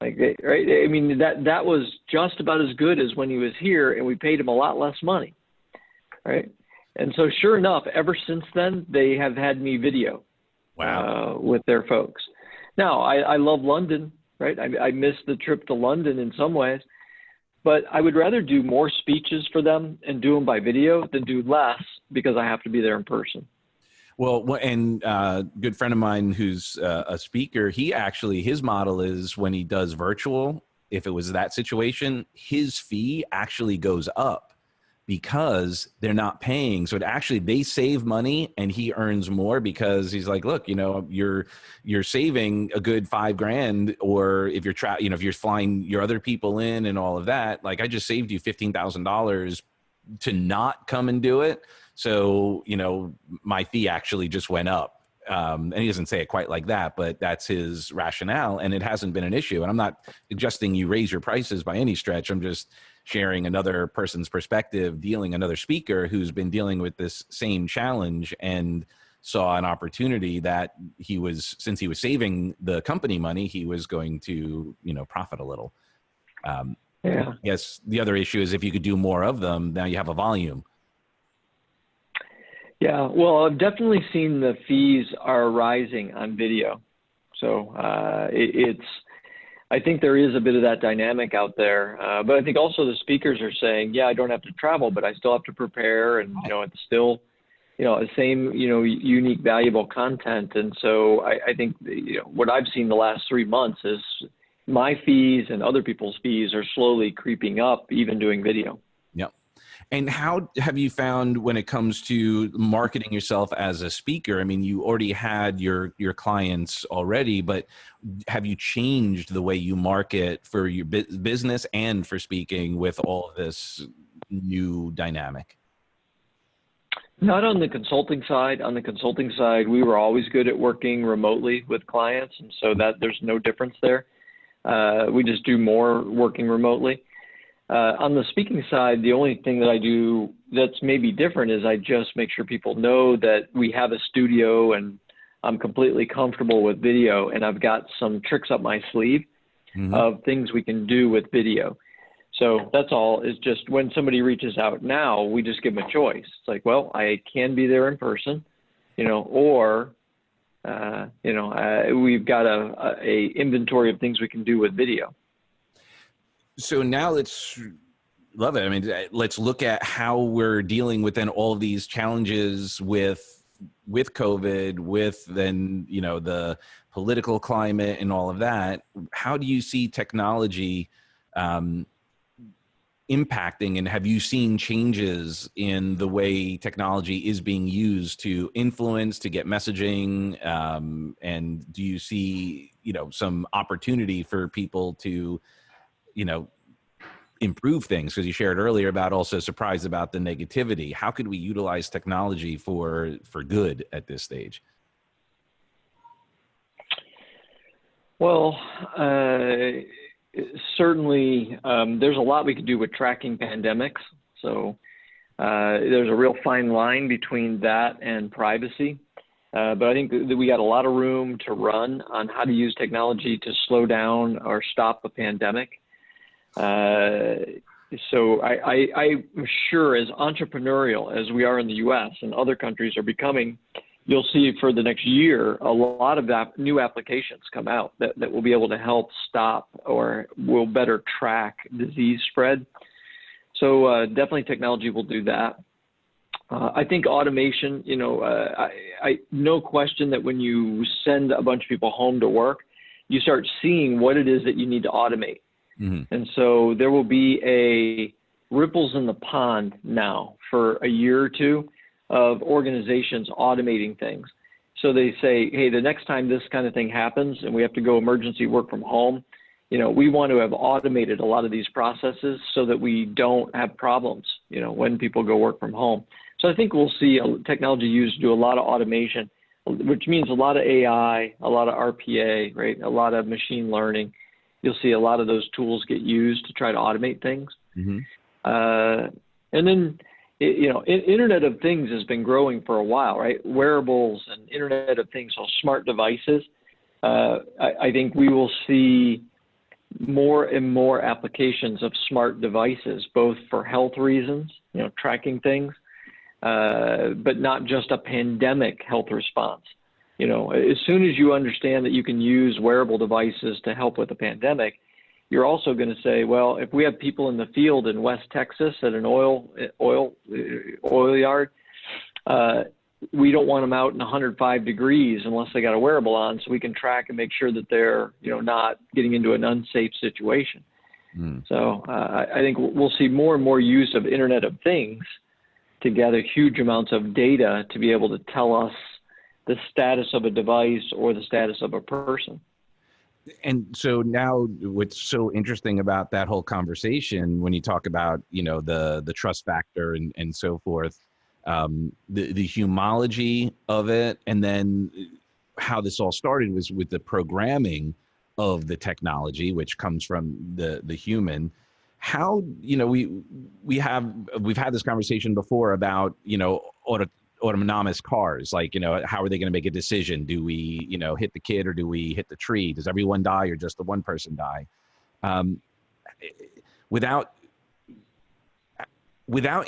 Right? I mean, that was just about as good as when he was here, and we paid him a lot less money, right? And so sure enough, ever since then, they have had me video with their folks. Now, I love London, right? I miss the trip to London in some ways, but I would rather do more speeches for them and do them by video than do less because I have to be there in person. Well, and good friend of mine who's a speaker, he actually, his model is when he does virtual, if it was that situation, his fee actually goes up because they're not paying. So it actually, they save money and he earns more because he's like, look, you're saving a good $5,000, or if you're if you're flying your other people in and all of that, like I just saved you $15,000 to not come and do it. So, my fee actually just went up. And he doesn't say it quite like that, but that's his rationale. And it hasn't been an issue. And I'm not suggesting you raise your prices by any stretch. I'm just sharing another person's perspective, another speaker who's been dealing with this same challenge and saw an opportunity that since he was saving the company money, he was going to, profit a little. Yeah. Yes. The other issue is if you could do more of them, now you have a volume. Yeah, well, I've definitely seen the fees are rising on video. So I think there is a bit of that dynamic out there. But I think also the speakers are saying, yeah, I don't have to travel, but I still have to prepare, and, it's still, the same, unique, valuable content. And so I think, what I've seen the last 3 months is my fees and other people's fees are slowly creeping up, even doing video. Yep. And how have you found when it comes to marketing yourself as a speaker? I mean, you already had your clients already, but have you changed the way you market for your business and for speaking with all of this new dynamic? Not on the consulting side. On the consulting side, we were always good at working remotely with clients, and so that there's no difference there. We just do more working remotely. On the speaking side, the only thing that I do that's maybe different is I just make sure people know that we have a studio and I'm completely comfortable with video, and I've got some tricks up my sleeve of things we can do with video. So that's all. Is just when somebody reaches out now, we just give them a choice. It's like, well, I can be there in person, or we've got a inventory of things we can do with video. So now let's look at how we're dealing with then all of these challenges with COVID, with then, the political climate and all of that. How do you see technology impacting, and have you seen changes in the way technology is being used to influence, to get messaging? And do you see, some opportunity for people to, improve things? Because you shared earlier about also surprised about the negativity. How could we utilize technology for good at this stage? Well, certainly there's a lot we could do with tracking pandemics. So there's a real fine line between that and privacy. But I think that we got a lot of room to run on how to use technology to slow down or stop a pandemic. So I'm sure as entrepreneurial as we are in the U.S. and other countries are becoming, you'll see for the next year a lot of new applications come out that will be able to help stop or will better track disease spread. So definitely technology will do that. I think automation, no question that when you send a bunch of people home to work, you start seeing what it is that you need to automate. And so there will be ripples in the pond now for a year or two of organizations automating things. So they say, hey, the next time this kind of thing happens and we have to go emergency work from home, we want to have automated a lot of these processes so that we don't have problems, when people go work from home. So I think we'll see technology used to do a lot of automation, which means a lot of AI, a lot of RPA, right? A lot of machine learning. You'll see a lot of those tools get used to try to automate things. And then, Internet of Things has been growing for a while, right? Wearables and Internet of Things, so smart devices. I think we will see more and more applications of smart devices, both for health reasons, tracking things, but not just a pandemic health response. As soon as you understand that you can use wearable devices to help with a pandemic, you're also going to say, well, if we have people in the field in West Texas at an oil yard, we don't want them out in 105 degrees unless they got a wearable on, so we can track and make sure that they're, not getting into an unsafe situation. So I think we'll see more and more use of Internet of Things to gather huge amounts of data to be able to tell us the status of a device or the status of a person. And so now what's so interesting about that whole conversation, when you talk about, the trust factor and so forth, the homology of it, and then how this all started was with the programming of the technology, which comes from the human. How, we've had this conversation before about, autonomous cars, like, how are they going to make a decision? Do we, hit the kid or do we hit the tree? Does everyone die or just the one person die? Without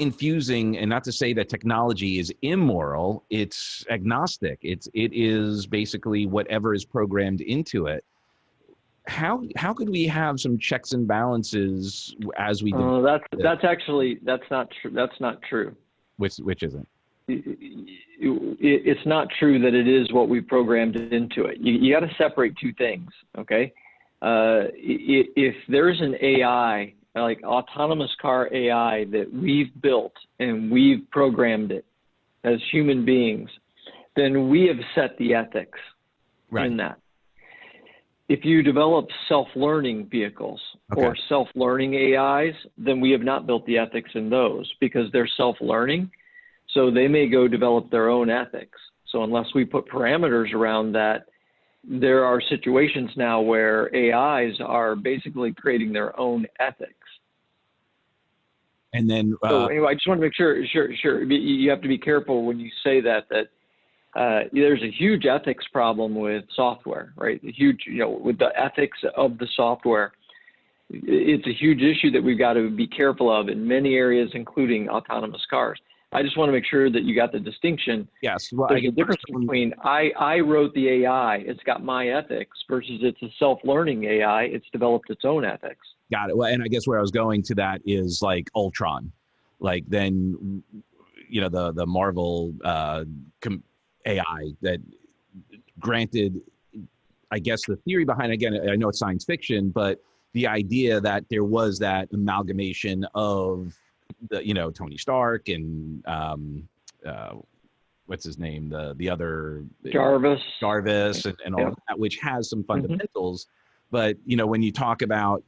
infusing, and not to say that technology is immoral, it's agnostic. It is basically whatever is programmed into it. How could we have some checks and balances as we do? That's not true. That's not true. Which isn't? It's not true that it is what we programmed into it. You got to separate two things, okay? If there's an AI, like autonomous car AI, that we've built and we've programmed it as human beings, then we have set the ethics in that. If you develop self-learning vehicles or self-learning AIs, then we have not built the ethics in those because they're self-learning. So they may go develop their own ethics. So unless we put parameters around that, there are situations now where AIs are basically creating their own ethics. And then, so anyway, I just want to make sure. You have to be careful when you say that there's a huge ethics problem with software, right? A huge, with the ethics of the software. It's a huge issue that we've got to be careful of in many areas, including autonomous cars. I just want to make sure that you got the distinction. Yes. Well, there's a difference between I wrote the AI, it's got my ethics, versus it's a self-learning AI, it's developed its own ethics. Got it. Well, and I guess where I was going to that is like Ultron, like then, the Marvel AI that, granted, I guess the theory behind, again, I know it's science fiction, but the idea that there was that amalgamation of the, Tony Stark and what's his name, the other Jarvis and all of that, which has some fundamentals. But when you talk about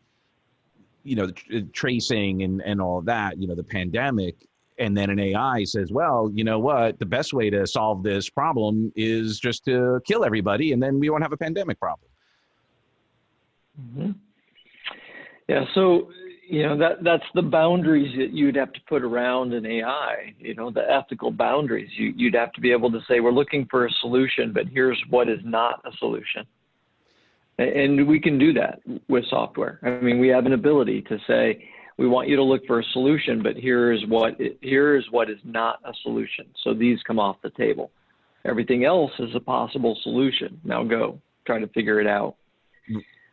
tracing and all of that, the pandemic, and then an AI says, well, you know what, the best way to solve this problem is just to kill everybody, and then we won't have a pandemic problem. Yeah, so that's the boundaries that you'd have to put around an AI, the ethical boundaries. You'd have to be able to say, we're looking for a solution, but here's what is not a solution. And we can do that with software. I mean, we have an ability to say, we want you to look for a solution, but here is what is not a solution. So these come off the table. Everything else is a possible solution. Now go, try to figure it out.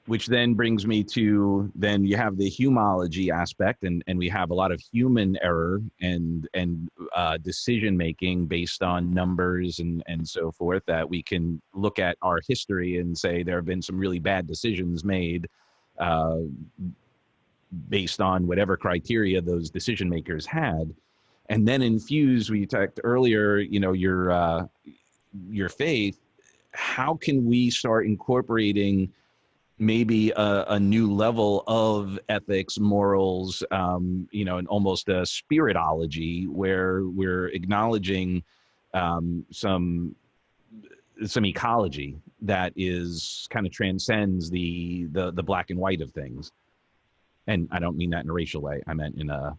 Which then brings me to, then you have the homology aspect, and we have a lot of human error and decision making based on numbers and so forth, that we can look at our history and say there have been some really bad decisions made based on whatever criteria those decision makers had, and then infuse, we talked earlier, your faith. How can we start incorporating maybe a new level of ethics, morals, and almost a spiritology, where we're acknowledging some ecology that is kind of transcends the black and white of things. And I don't mean that in a racial way. I meant in a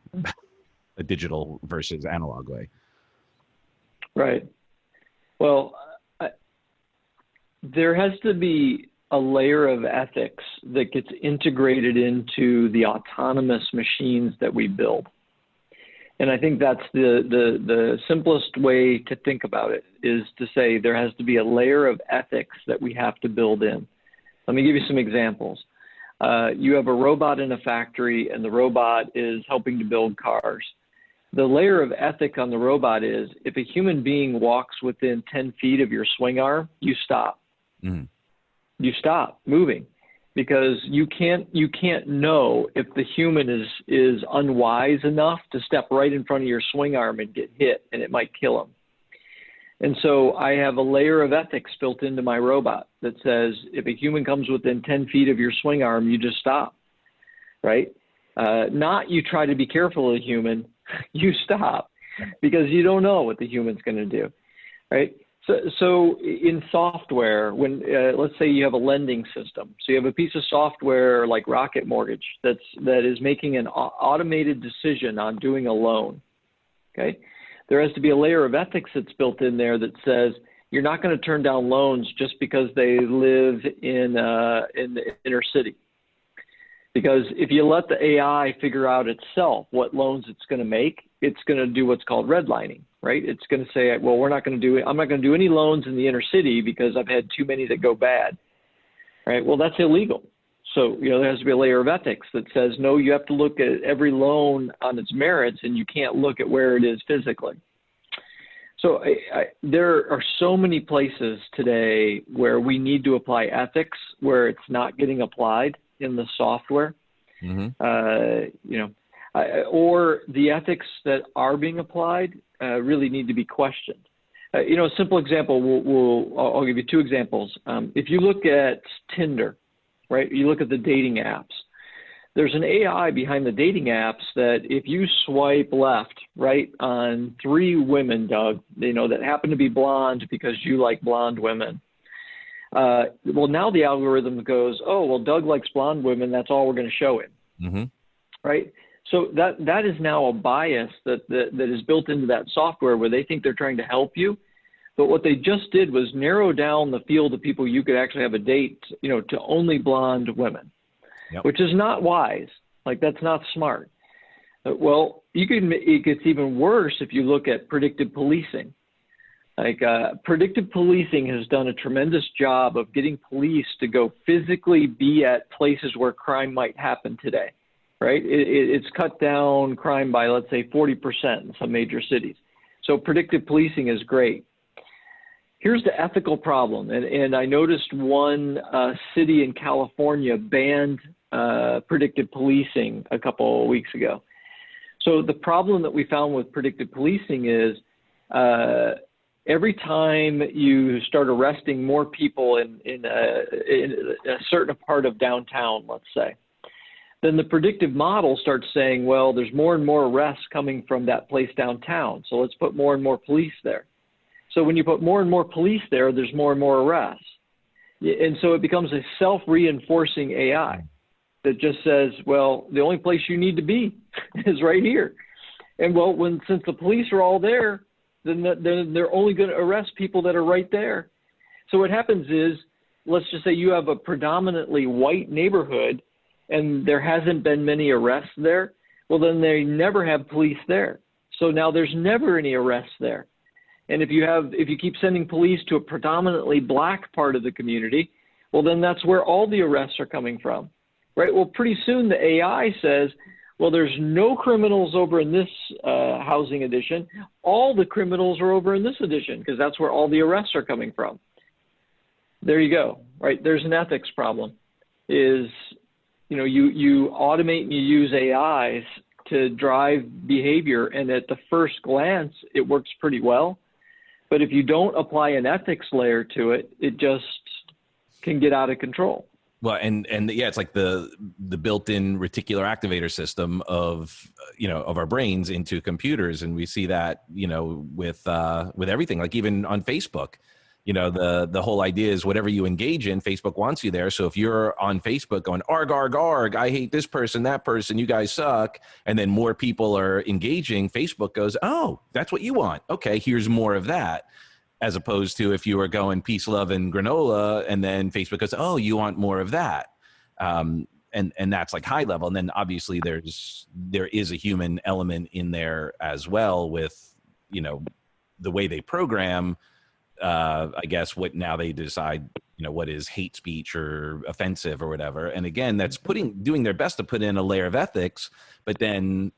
digital versus analog way. Right. Well, there has to be a layer of ethics that gets integrated into the autonomous machines that we build. And I think that's the simplest way to think about it, is to say there has to be a layer of ethics that we have to build in. Let me give you some examples. You have a robot in a factory, and the robot is helping to build cars. The layer of ethic on the robot is if a human being walks within 10 feet of your swing arm, you stop. Mm. You stop moving, because you can't know if the human is unwise enough to step right in front of your swing arm and get hit, and it might kill him. And so I have a layer of ethics built into my robot that says if a human comes within 10 feet of your swing arm, you just stop, right? Not you try to be careful of the human, you stop, because you don't know what the human's going to do, right? So in software, when let's say you have a lending system, so you have a piece of software like Rocket Mortgage that is making an automated decision on doing a loan, okay? There has to be a layer of ethics that's built in there that says you're not going to turn down loans just because they live in the inner city. Because if you let the AI figure out itself what loans it's going to make, it's going to do what's called redlining, right? It's going to say, well, I'm not going to do any loans in the inner city because I've had too many that go bad, right? Well, that's illegal. So, there has to be a layer of ethics that says, no, you have to look at every loan on its merits, and you can't look at where it is physically. So there are so many places today where we need to apply ethics where it's not getting applied in the software, or the ethics that are being applied really need to be questioned. A simple example, I'll give you two examples. If you look at Tinder, right, you look at the dating apps, there's an AI behind the dating apps that if you swipe left, right, on 3 women, Doug, that happen to be blonde because you like blonde women, well, now the algorithm goes, oh, well, Doug likes blonde women, that's all we're going to show him, right? So that is now a bias that is built into that software where they think they're trying to help you. But what they just did was narrow down the field of people you could actually have a date, to only blonde women, which is not wise. Like, that's not smart. Well, it gets even worse if you look at predictive policing. Like, predictive policing has done a tremendous job of getting police to go physically be at places where crime might happen today, right? It's cut down crime by, let's say, 40% in some major cities. So predictive policing is great. Here's the ethical problem, and I noticed one city in California banned predictive policing a couple of weeks ago. So the problem that we found with predictive policing is every time you start arresting more people in a certain part of downtown, let's say, then the predictive model starts saying, well, there's more and more arrests coming from that place downtown, so let's put more and more police there. So when you put more and more police there, there's more and more arrests. And so it becomes a self-reinforcing AI that just says, well, the only place you need to be is right here. And well, since the police are all there, then they're only going to arrest people that are right there. So what happens is, let's just say you have a predominantly white neighborhood and there hasn't been many arrests there. Well, then they never have police there. So now there's never any arrests there. And if you keep sending police to a predominantly black part of the community, well, then that's where all the arrests are coming from, right? Well, pretty soon the AI says, well, there's no criminals over in this housing edition. All the criminals are over in this edition because that's where all the arrests are coming from. There you go, right? There's an ethics problem. You automate and you use AIs to drive behavior, and at the first glance, it works pretty well. But if you don't apply an ethics layer to it, it just can get out of control. Well, and yeah, it's like the built-in reticular activator system of our brains into computers, and we see that with everything. Like even on Facebook, the whole idea is whatever you engage in, Facebook wants you there. So if you're on Facebook going arg arg arg, I hate this person, that person, you guys suck, and then more people are engaging, Facebook goes, oh, that's what you want. Okay, here's more of that. As opposed to if you were going peace, love, and granola, and then Facebook goes, oh, you want more of that. And that's like high level. And then obviously there is a human element in there as well with, the way they program, I guess what now they decide, what is hate speech or offensive or whatever. And again, that's doing their best to put in a layer of ethics, but then,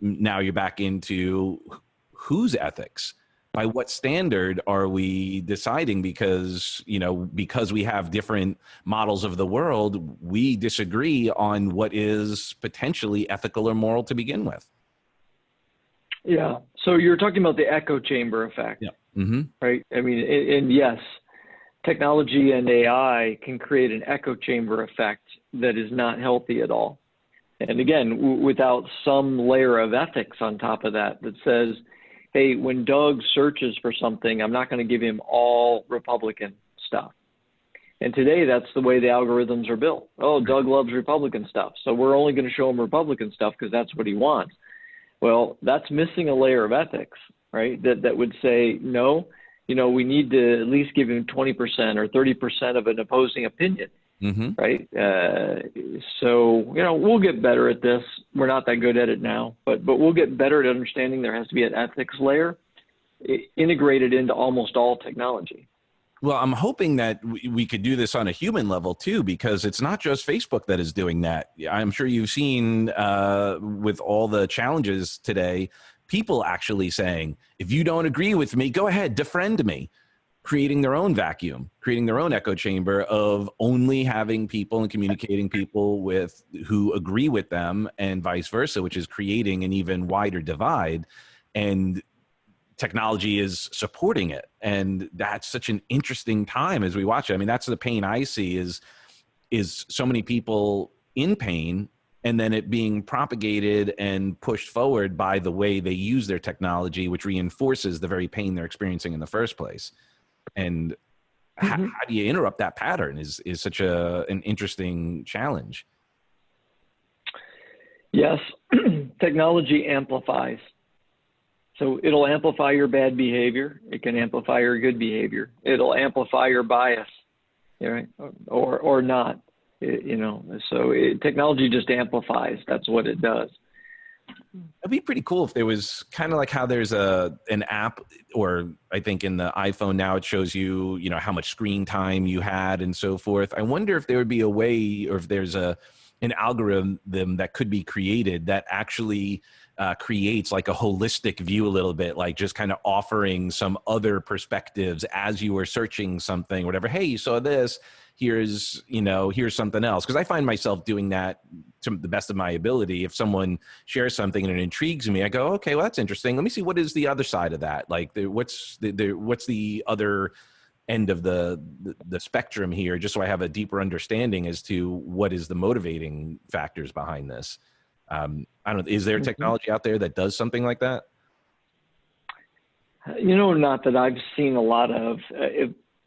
now you're back into whose ethics? By what standard are we deciding? Because, because we have different models of the world, we disagree on what is potentially ethical or moral to begin with. Yeah. So you're talking about the echo chamber effect, Yeah. Mm-hmm. right? I mean, and yes, technology and AI can create an echo chamber effect that is not healthy at all. And again, without some layer of ethics on top of that says, hey, when Doug searches for something, I'm not going to give him all Republican stuff. And today, that's the way the algorithms are built. Oh, Doug loves Republican stuff, so we're only going to show him Republican stuff because that's what he wants. Well, that's missing a layer of ethics, right? That would say, no, we need to at least give him 20% or 30% of an opposing opinion. Mm-hmm. Right. So, we'll get better at this. We're not that good at it now, but we'll get better at understanding there has to be an ethics layer integrated into almost all technology. Well, I'm hoping that we could do this on a human level too, because it's not just Facebook that is doing that. I'm sure you've seen with all the challenges today, people actually saying, if you don't agree with me, go ahead, defriend me. Creating their own vacuum, creating their own echo chamber of only having people and communicating people with who agree with them and vice versa, which is creating an even wider divide. And technology is supporting it. And that's such an interesting time as we watch it. I mean, that's the pain I see is so many people in pain and then it being propagated and pushed forward by the way they use their technology, which reinforces the very pain they're experiencing in the first place. And how do you interrupt that pattern is such an interesting challenge. Yes, technology amplifies. So it'll amplify your bad behavior. It can amplify your good behavior. It'll amplify your bias, right? Or not, So technology just amplifies. That's what it does. It'd be pretty cool if there was kind of like how there's an app, or I think in the iPhone now it shows you, how much screen time you had and so forth. I wonder if there would be a way, or if there's an algorithm that could be created that actually creates like a holistic view a little bit, like just kind of offering some other perspectives as you were searching something, whatever. Hey, you saw this. Here's something else. Because I find myself doing that to the best of my ability. If someone shares something and it intrigues me, I go, okay, well, that's interesting. Let me see what is the other side of that. Like, what's the other end of the spectrum here, just so I have a deeper understanding as to what is the motivating factors behind this. I don't know. Is there technology out there that does something like that? Not that I've seen a lot of.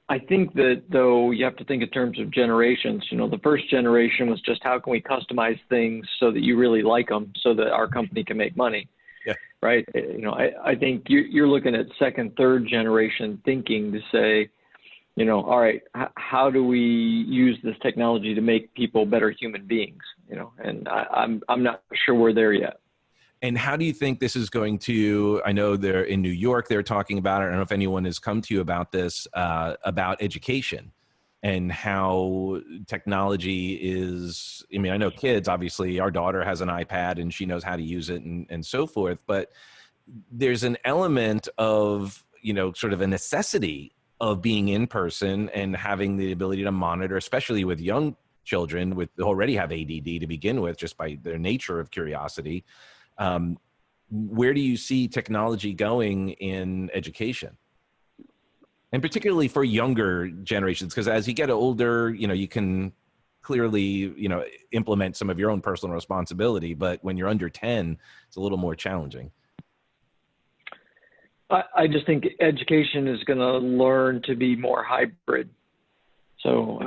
I think that, though, you have to think in terms of generations. The first generation was just how can we customize things so that you really like them so that our company can make money. Yeah. Right. I think you're looking at second, third generation thinking to say, all right, how do we use this technology to make people better human beings? And I'm not sure we're there yet. And how do you think this is going to, I know they're in New York, they're talking about it. I don't know if anyone has come to you about this, about education and how technology is, I know kids, obviously our daughter has an iPad and she knows how to use it and so forth, but there's an element of, sort of a necessity of being in person and having the ability to monitor, especially with young children who already have ADD to begin with, just by their nature of curiosity. Where do you see technology going in education? And particularly for younger generations, because as you get older, you can clearly, implement some of your own personal responsibility, but when you're under 10, it's a little more challenging. I just think education is going to learn to be more hybrid. So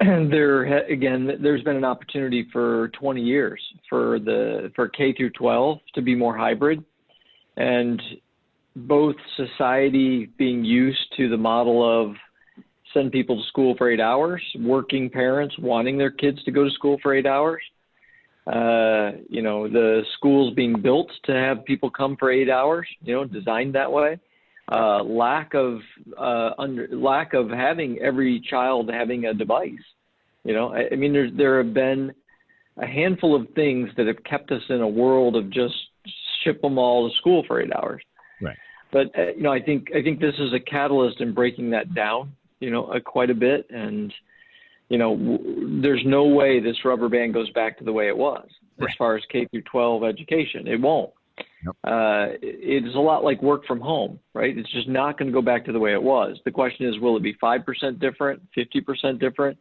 there's been an opportunity for 20 years for K through 12 to be more hybrid, and both society being used to the model of send people to school for 8 hours, working parents wanting their kids to go to school for 8 hours, the schools being built to have people come for 8 hours, designed that way. Lack of having every child having a device. There have been a handful of things that have kept us in a world of just ship them all to school for 8 hours. Right. But I think this is a catalyst in breaking that down, quite a bit. And there's no way this rubber band goes back to the way it was as far as K through 12 education. It won't. Nope. It's a lot like work from home, right? It's just not going to go back to the way it was. The question is, will it be 5% different, 50% different?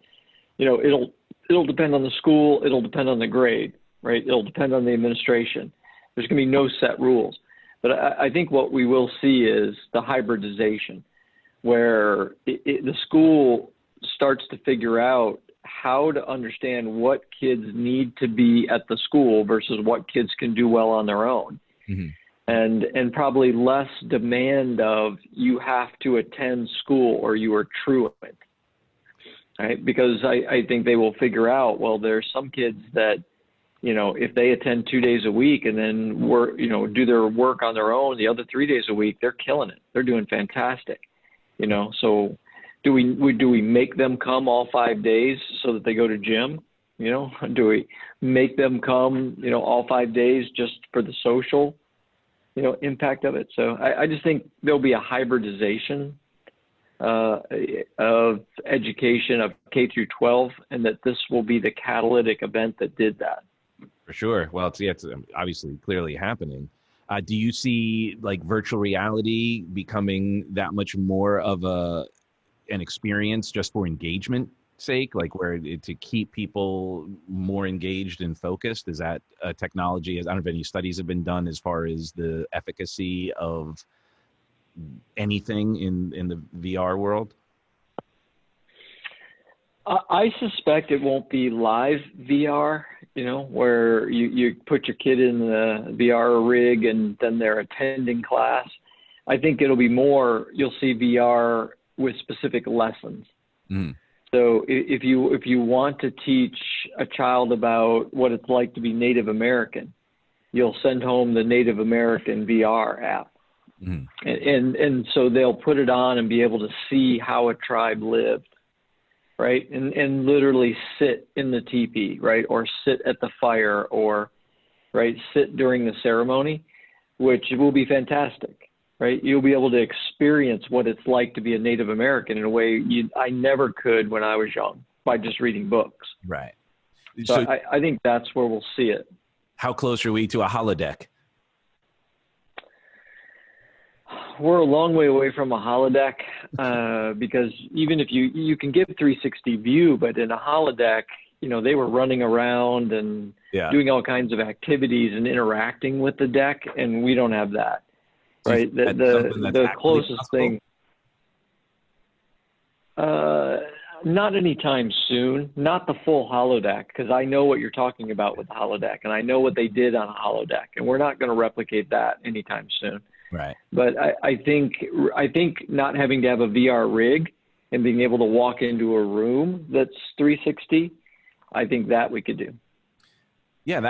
It'll depend on the school. It'll depend on the grade, right? It'll depend on the administration. There's going to be no set rules. But I think what we will see is the hybridization, where the school starts to figure out how to understand what kids need to be at the school versus what kids can do well on their own. Mm-hmm. And probably less demand of you have to attend school or you are truant, right? Because I think they will figure out, well, there's some kids that, if they attend 2 days a week and then work, do their work on their own the other 3 days a week, they're killing it. They're doing fantastic, So do we make them come all 5 days so that they go to gym? Do we make them come, all 5 days just for the social, impact of it? So I just think there'll be a hybridization of education of K through 12, and that this will be the catalytic event that did that. For sure. Well, it's obviously clearly happening. Do you see like virtual reality becoming that much more of an experience just for engagement sake, like to keep people more engaged and focused? Is that a technology? I don't know if any studies have been done as far as the efficacy of anything in the VR world. I suspect it won't be live VR, where you put your kid in the VR rig and then they're attending class. I think it'll be more, you'll see VR with specific lessons. Mm. So if you want to teach a child about what it's like to be Native American, you'll send home the Native American VR app. Mm. And so they'll put it on and be able to see how a tribe lived, right? And literally sit in the teepee, right? Or sit at the fire, or, right, sit during the ceremony, which will be fantastic, right? You'll be able to experience what it's like to be a Native American in a way I never could when I was young by just reading books. Right. So I think that's where we'll see it. How close are we to a holodeck? We're a long way away from a holodeck, because even if you can get 360 view, but in a holodeck, they were running around and doing all kinds of activities and interacting with the deck, and we don't have that. Right. The closest thing, not anytime soon, not the full holodeck, because I know what you're talking about with the holodeck, and I know what they did on a holodeck, and we're not going to replicate that anytime soon. Right. But I think not having to have a VR rig and being able to walk into a room that's 360, I think that we could do. Yeah,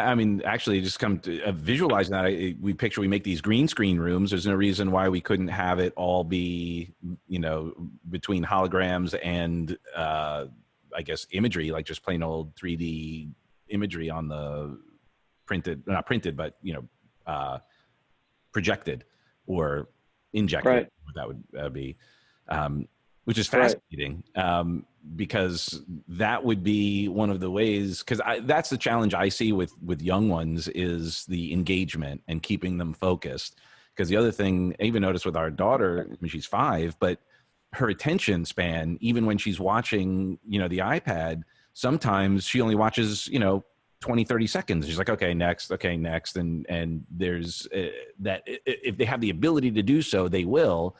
actually, just come to visualizing that. We make these green screen rooms. There's no reason why we couldn't have it all be, between holograms and, I guess, imagery, like just plain old 3D imagery on the not printed, but, projected or injected. Right. That would be, which is fascinating. Right. Because that would be one of the ways, because that's the challenge I see with young ones, is the engagement and keeping them focused. Because the other thing I even noticed with our daughter, she's 5, but her attention span, even when she's watching, the iPad, sometimes she only watches, 20, 30 seconds. She's like, okay, next. And there's that if they have the ability to do so, they will.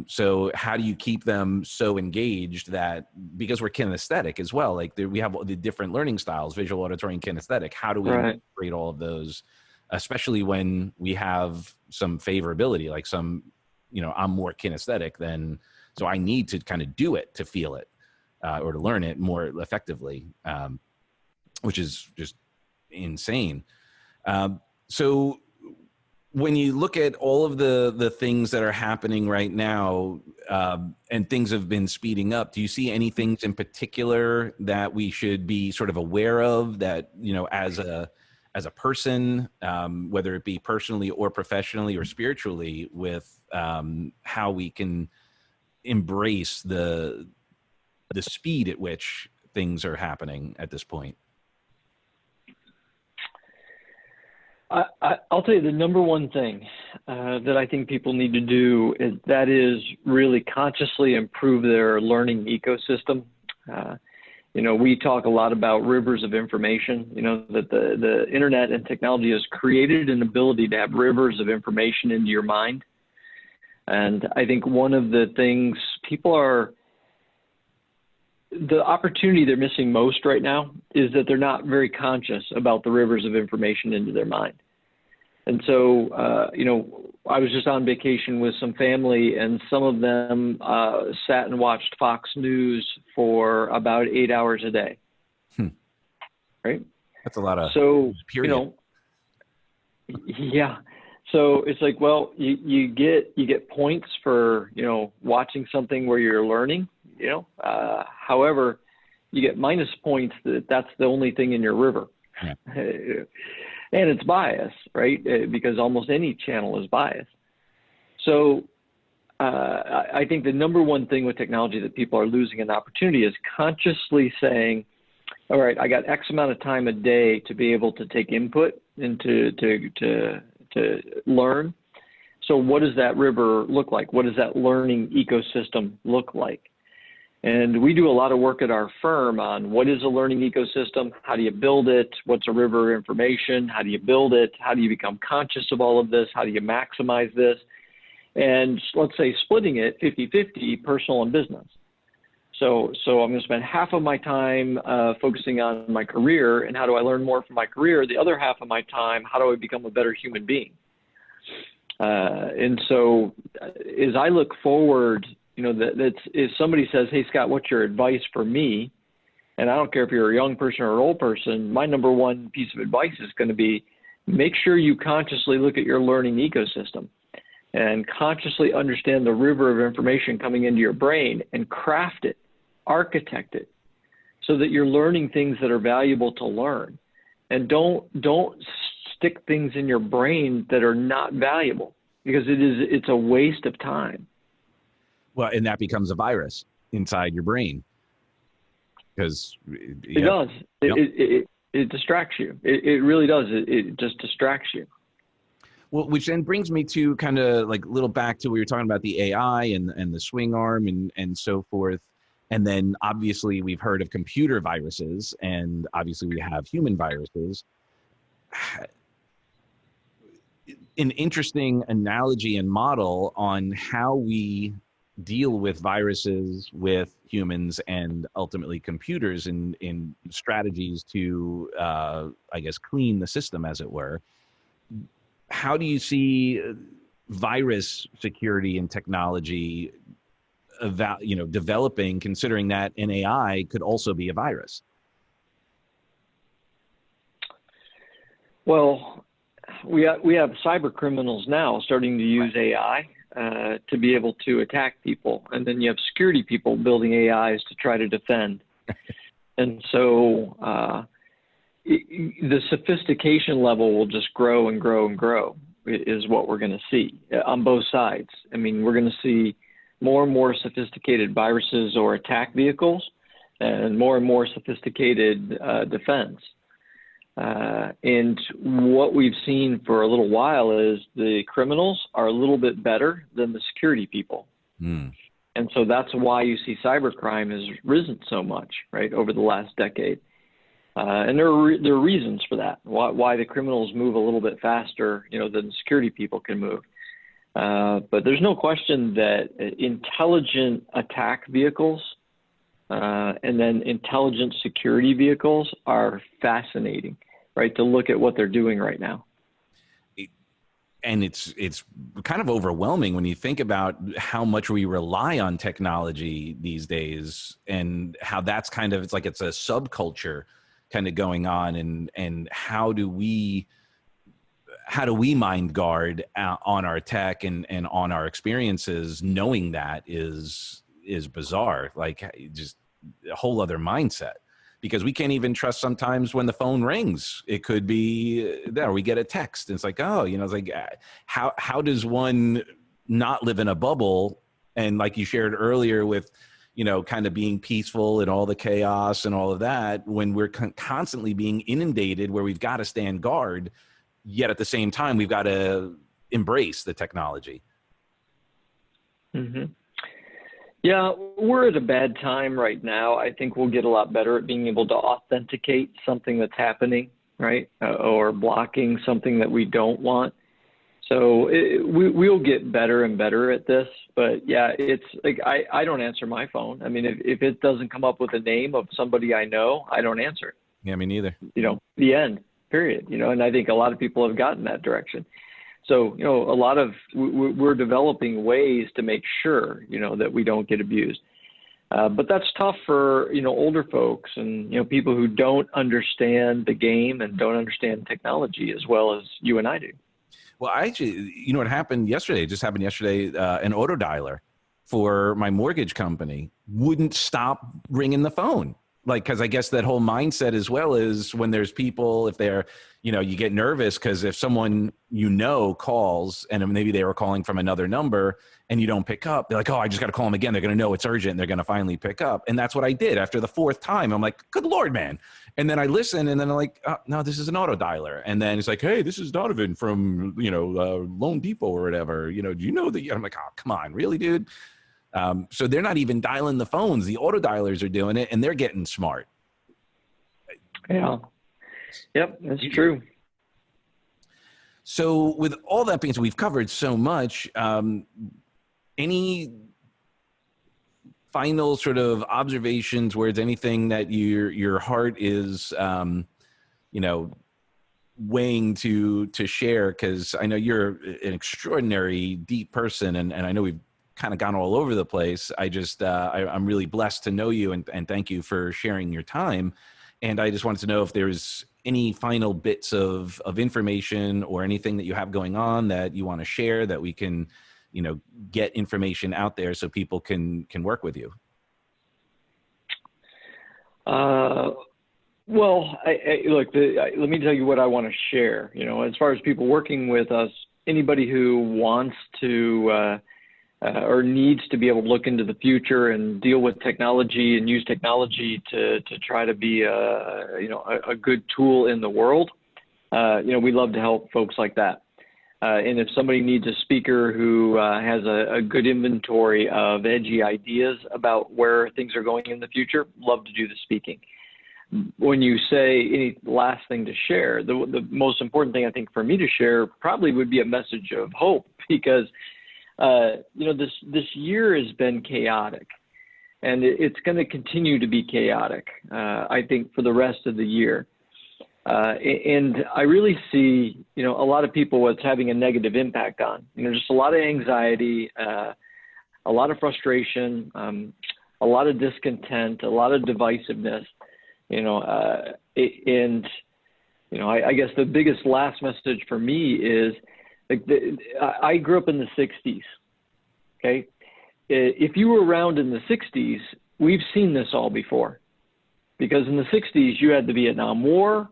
So how do you keep them so engaged that, because we're kinesthetic as well, like we have the different learning styles, visual, auditory, and kinesthetic. How do we integrate all of those, especially when we have some favorability, like some, I'm more kinesthetic than, so I need to kind of do it to feel it, or to learn it more effectively, which is just insane. So when you look at all of the things that are happening right now, and things have been speeding up, do you see any things in particular that we should be sort of aware of that, as a person, whether it be personally or professionally or spiritually, with how we can embrace the speed at which things are happening at this point? I'll tell you the number one thing that I think people need to do is really consciously improve their learning ecosystem. We talk a lot about rivers of information, that the internet and technology has created an ability to have rivers of information into your mind. And I think one of the things the opportunity they're missing most right now is that they're not very conscious about the rivers of information into their mind. And so, I was just on vacation with some family, and some of them sat and watched Fox News for about 8 hours a day. Right? That's a lot of period. Yeah. So it's like, well, you get points for, watching something where you're learning, however, you get minus points that's the only thing in your river. Yeah. And it's bias, right? Because almost any channel is biased. So I think the number one thing with technology that people are losing an opportunity is consciously saying, all right, I got X amount of time a day to be able to take input and to learn. So what does that river look like? What does that learning ecosystem look like? And we do a lot of work at our firm on what is a learning ecosystem, how do you build it, what's a river of information, how do you build it, how do you become conscious of all of this, how do you maximize this, and let's say splitting it 50-50 personal and business. So I'm going to spend half of my time focusing on my career and how do I learn more from my career, the other half of my time, how do I become a better human being? And so as I look forward, if somebody says, hey, Scott, what's your advice for me? And I don't care if you're a young person or an old person, my number one piece of advice is going to be make sure you consciously look at your learning ecosystem and consciously understand the river of information coming into your brain and craft it, architect it so that you're learning things that are valuable to learn. And don't stick things in your brain that are not valuable because it's a waste of time. Well, and that becomes a virus inside your brain because it does. It distracts you. It really does. It just distracts you. Well, which then brings me to kind of like a little back to we were talking about the AI and the swing arm and so forth. And then obviously we've heard of computer viruses and obviously we have human viruses. An interesting analogy and model on how we deal with viruses, with humans, and ultimately computers in strategies to, I guess, clean the system, as it were. How do you see virus security and technology developing, considering that an AI could also be a virus? Well, we have cyber criminals now starting to use AI to be able to attack people. And then you have security people building AIs to try to defend. And so the sophistication level will just grow and grow and grow is what we're going to see on both sides. I mean, we're going to see more and more sophisticated viruses or attack vehicles and more sophisticated defense. And what we've seen for a little while is the criminals are a little bit better than the security people. And so that's why you see cybercrime has risen so much, right, over the last decade. And there are reasons for that, why the criminals move a little bit faster, than security people can move. But there's no question that intelligent attack vehicles and then intelligent security vehicles are fascinating, right, to look at what they're doing right now. And it's kind of overwhelming when you think about how much we rely on technology these days and how that's kind of, it's like it's a subculture kind of going on, and how do we mind guard on our tech and on our experiences, knowing that is bizarre, like just a whole other mindset. because we can't even trust sometimes when the phone rings. It could be there, we get a text and it's like, oh, you know, it's like, how does one not live in a bubble? And like you shared earlier with, you know, kind of being peaceful and all the chaos and all of that, when we're constantly being inundated where we've got to stand guard, yet at the same time, we've got to embrace the technology. Mm-hmm. Yeah, we're at a bad time right now. I think we'll get a lot better at being able to authenticate something that's happening, right? Or blocking something that we don't want. So we'll get better and better at this. But yeah, it's like I don't answer my phone. I mean, if it doesn't come up with a name of somebody I know, I don't answer it. Yeah, me neither. You know, the end, period. You know, and I think a lot of people have gotten that direction. So, you know, we're developing ways to make sure, you know, that we don't get abused. But that's tough for, you know, older folks and, you know, people who don't understand the game and don't understand technology as well as you and I do. Well, you know what happened yesterday? It just happened yesterday. An auto dialer for my mortgage company wouldn't stop ringing the phone. Like, because I guess that whole mindset as well is when there's people, if they're, you know, you get nervous because if someone you know calls and maybe they were calling from another number and you don't pick up, they're like, oh, I just got to call them again. They're going to know it's urgent and they're going to finally pick up. And that's what I did after the fourth time. I'm like, good Lord, man. And then I listen and then I'm like, oh, no, this is an auto dialer. And then it's like, hey, this is Donovan from, you know, Loan Depot or whatever. You know, do you know that? I'm like, oh, come on, really, dude? So they're not even dialing the phones. The auto dialers are doing it and they're getting smart. Yeah. Yep, that's true. So with all that being said, we've covered so much. Any final sort of observations where it's anything that your heart is, you know, weighing to share? Because I know you're an extraordinary deep person, and I know we've kind of gone all over the place. I'm really blessed to know you, and thank you for sharing your time. And I just wanted to know if there's any final bits of information or anything that you have going on that you want to share that we can, you know, get information out there so people can work with you. Well, look, let me tell you what I want to share. You know, as far as people working with us, anybody who wants to or needs to be able to look into the future and deal with technology and use technology to try to be a good tool in the world, you know, we love to help folks like that. And if somebody needs a speaker who has a good inventory of edgy ideas about where things are going in the future, love to do the speaking. When you say any last thing to share, the most important thing I think for me to share probably would be a message of hope, because you know, this year has been chaotic, and it's going to continue to be chaotic, I think, for the rest of the year. And I really see, you know, a lot of people what's having a negative impact on, you know, just a lot of anxiety, a lot of frustration, a lot of discontent, a lot of divisiveness, you know, and, you know, I guess the biggest last message for me is, like, I grew up in the 60s, okay? If you were around in the 60s, we've seen this all before. Because in the 60s, you had the Vietnam War,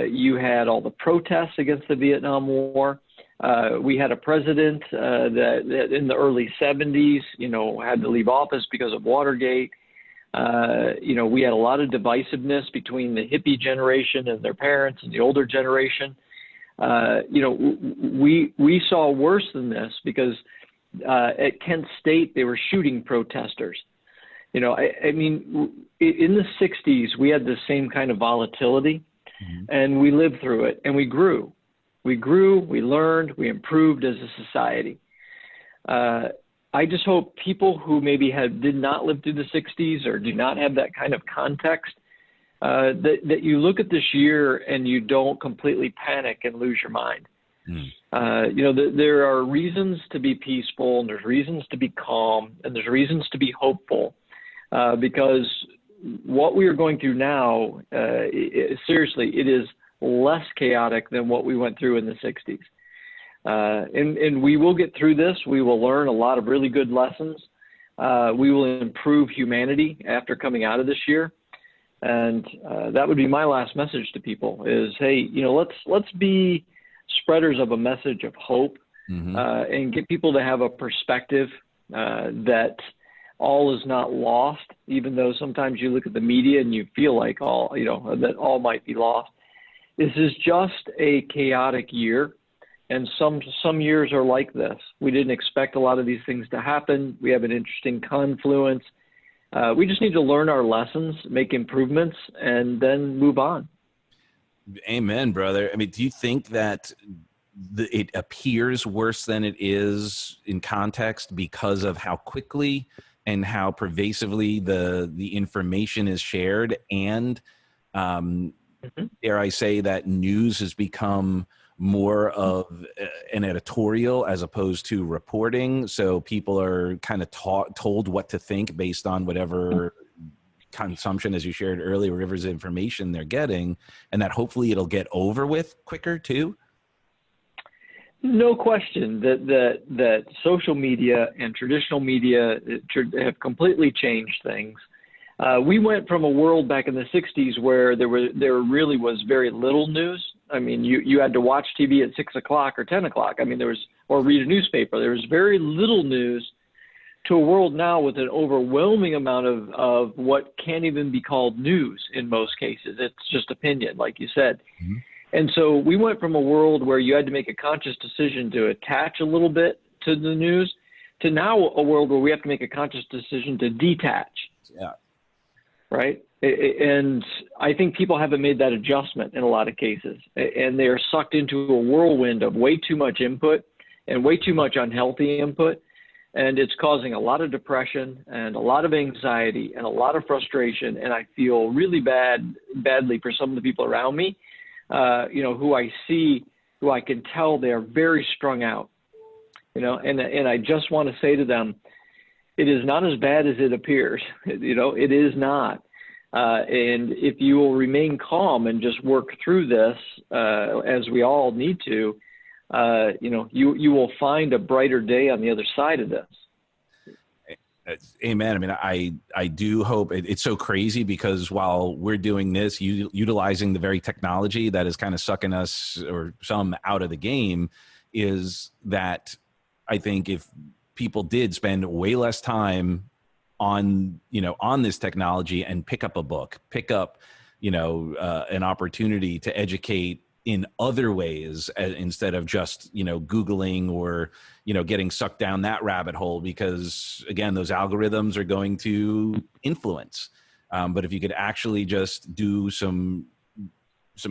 you had all the protests against the Vietnam War, we had a president that in the early 70s, you know, had to leave office because of Watergate. You know, we had a lot of divisiveness between the hippie generation and their parents and the older generation. You know, we saw worse than this because at Kent State, they were shooting protesters. You know, I mean, in the 60s, we had the same kind of volatility, and we lived through it, and we grew. We grew, we learned, we improved as a society. I just hope people who maybe did not live through the 60s or do not have that kind of context, that you look at this year and you don't completely panic and lose your mind. You know, there are reasons to be peaceful, and there's reasons to be calm, and there's reasons to be hopeful, because what we are going through now, seriously, it is less chaotic than what we went through in the 60s. And we will get through this. We will learn a lot of really good lessons. We will improve humanity after coming out of this year. And that would be my last message to people is, hey, let's be spreaders of a message of hope, and get people to have a perspective that all is not lost, even though sometimes you look at the media and you feel like that all might be lost. This is just a chaotic year, and some years are like this. We didn't expect a lot of these things to happen. We have an interesting confluence. We just need to learn our lessons, make improvements, and then move on. Amen, brother. I mean, do you think that it appears worse than it is in context because of how quickly and how pervasively the information is shared, and dare I say that news has become more of an editorial as opposed to reporting? So people are kind of told what to think based on whatever consumption, as you shared earlier, whatever's information they're getting, and that hopefully it'll get over with quicker too? No question that social media and traditional media have completely changed things. We went from a world back in the 60s where there really was very little news. I mean, you had to watch TV at 6 o'clock or 10 o'clock. I mean, or read a newspaper. There was very little news, to a world now with an overwhelming amount of what can't even be called news in most cases. It's just opinion, like you said. And so we went from a world where you had to make a conscious decision to attach a little bit to the news to now a world where we have to make a conscious decision to detach. Yeah. Right? And I think people haven't made that adjustment in a lot of cases. And they are sucked into a whirlwind of way too much input and way too much unhealthy input. And it's causing a lot of depression and a lot of anxiety and a lot of frustration. And I feel really badly for some of the people around me, who I see, who I can tell they're very strung out, and I just want to say to them, it is not as bad as it appears. It is not. And if you will remain calm and just work through this, as we all need to, you will find a brighter day on the other side of this. Amen. I mean, I do hope it's so crazy because while we're doing this, utilizing the very technology that is kind of sucking us or some out of the game, is that I think if people did spend way less time on this technology and pick up a book, pick up, an opportunity to educate in other ways instead of just, Googling or, getting sucked down that rabbit hole, because again, those algorithms are going to influence. But if you could actually just do some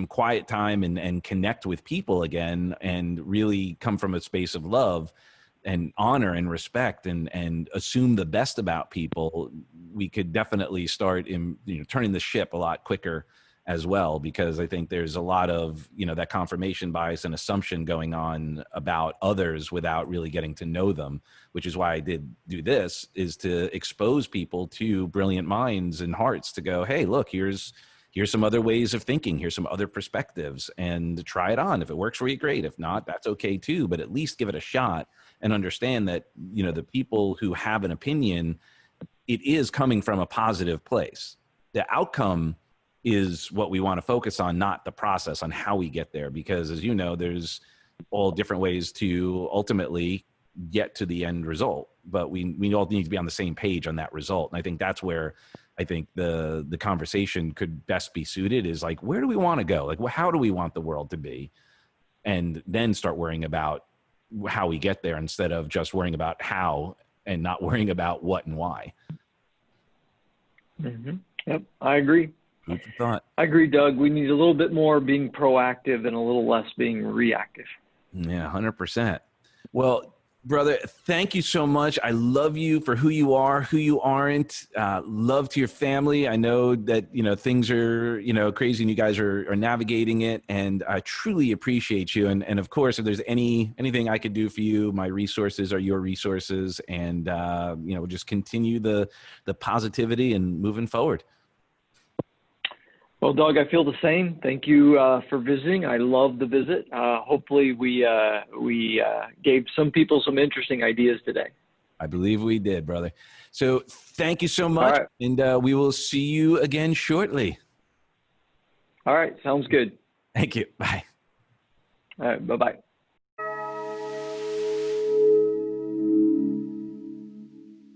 quiet time and connect with people again, and really come from a space of love and honor and respect and assume the best about people, we could definitely start turning the ship a lot quicker as well, because I think there's a lot of, that confirmation bias and assumption going on about others without really getting to know them, which is why I did do this, is to expose people to brilliant minds and hearts to go, hey, look, here's some other ways of thinking. Here's some other perspectives, and try it on. If it works for you, great. If not, that's okay too, but at least give it a shot and understand that, the people who have an opinion, it is coming from a positive place. The outcome is what we want to focus on, not the process on how we get there. Because as you know, there's all different ways to ultimately get to the end result, but we all need to be on the same page on that result. And I think that's where I think the conversation could best be suited, is like, where do we want to go? Like, how do we want the world to be? And then start worrying about how we get there, instead of just worrying about how and not worrying about what and why. Yep, I agree. Food for thought. I agree, Doug. We need a little bit more being proactive and a little less being reactive. Yeah, 100%. Well, brother, thank you so much. I love you for who you are, who you aren't. Love to your family. I know that, things are, crazy, and you guys are navigating it, and I truly appreciate you. And of course, if there's anything I could do for you, my resources are your resources, and, just continue the positivity and moving forward. Well, Doug, I feel the same. Thank you for visiting. I love the visit. Hopefully we gave some people some interesting ideas today. I believe we did, brother. So thank you so All much, right. and we will see you again shortly. All right. Sounds good. Thank you. Bye. All right. Bye-bye.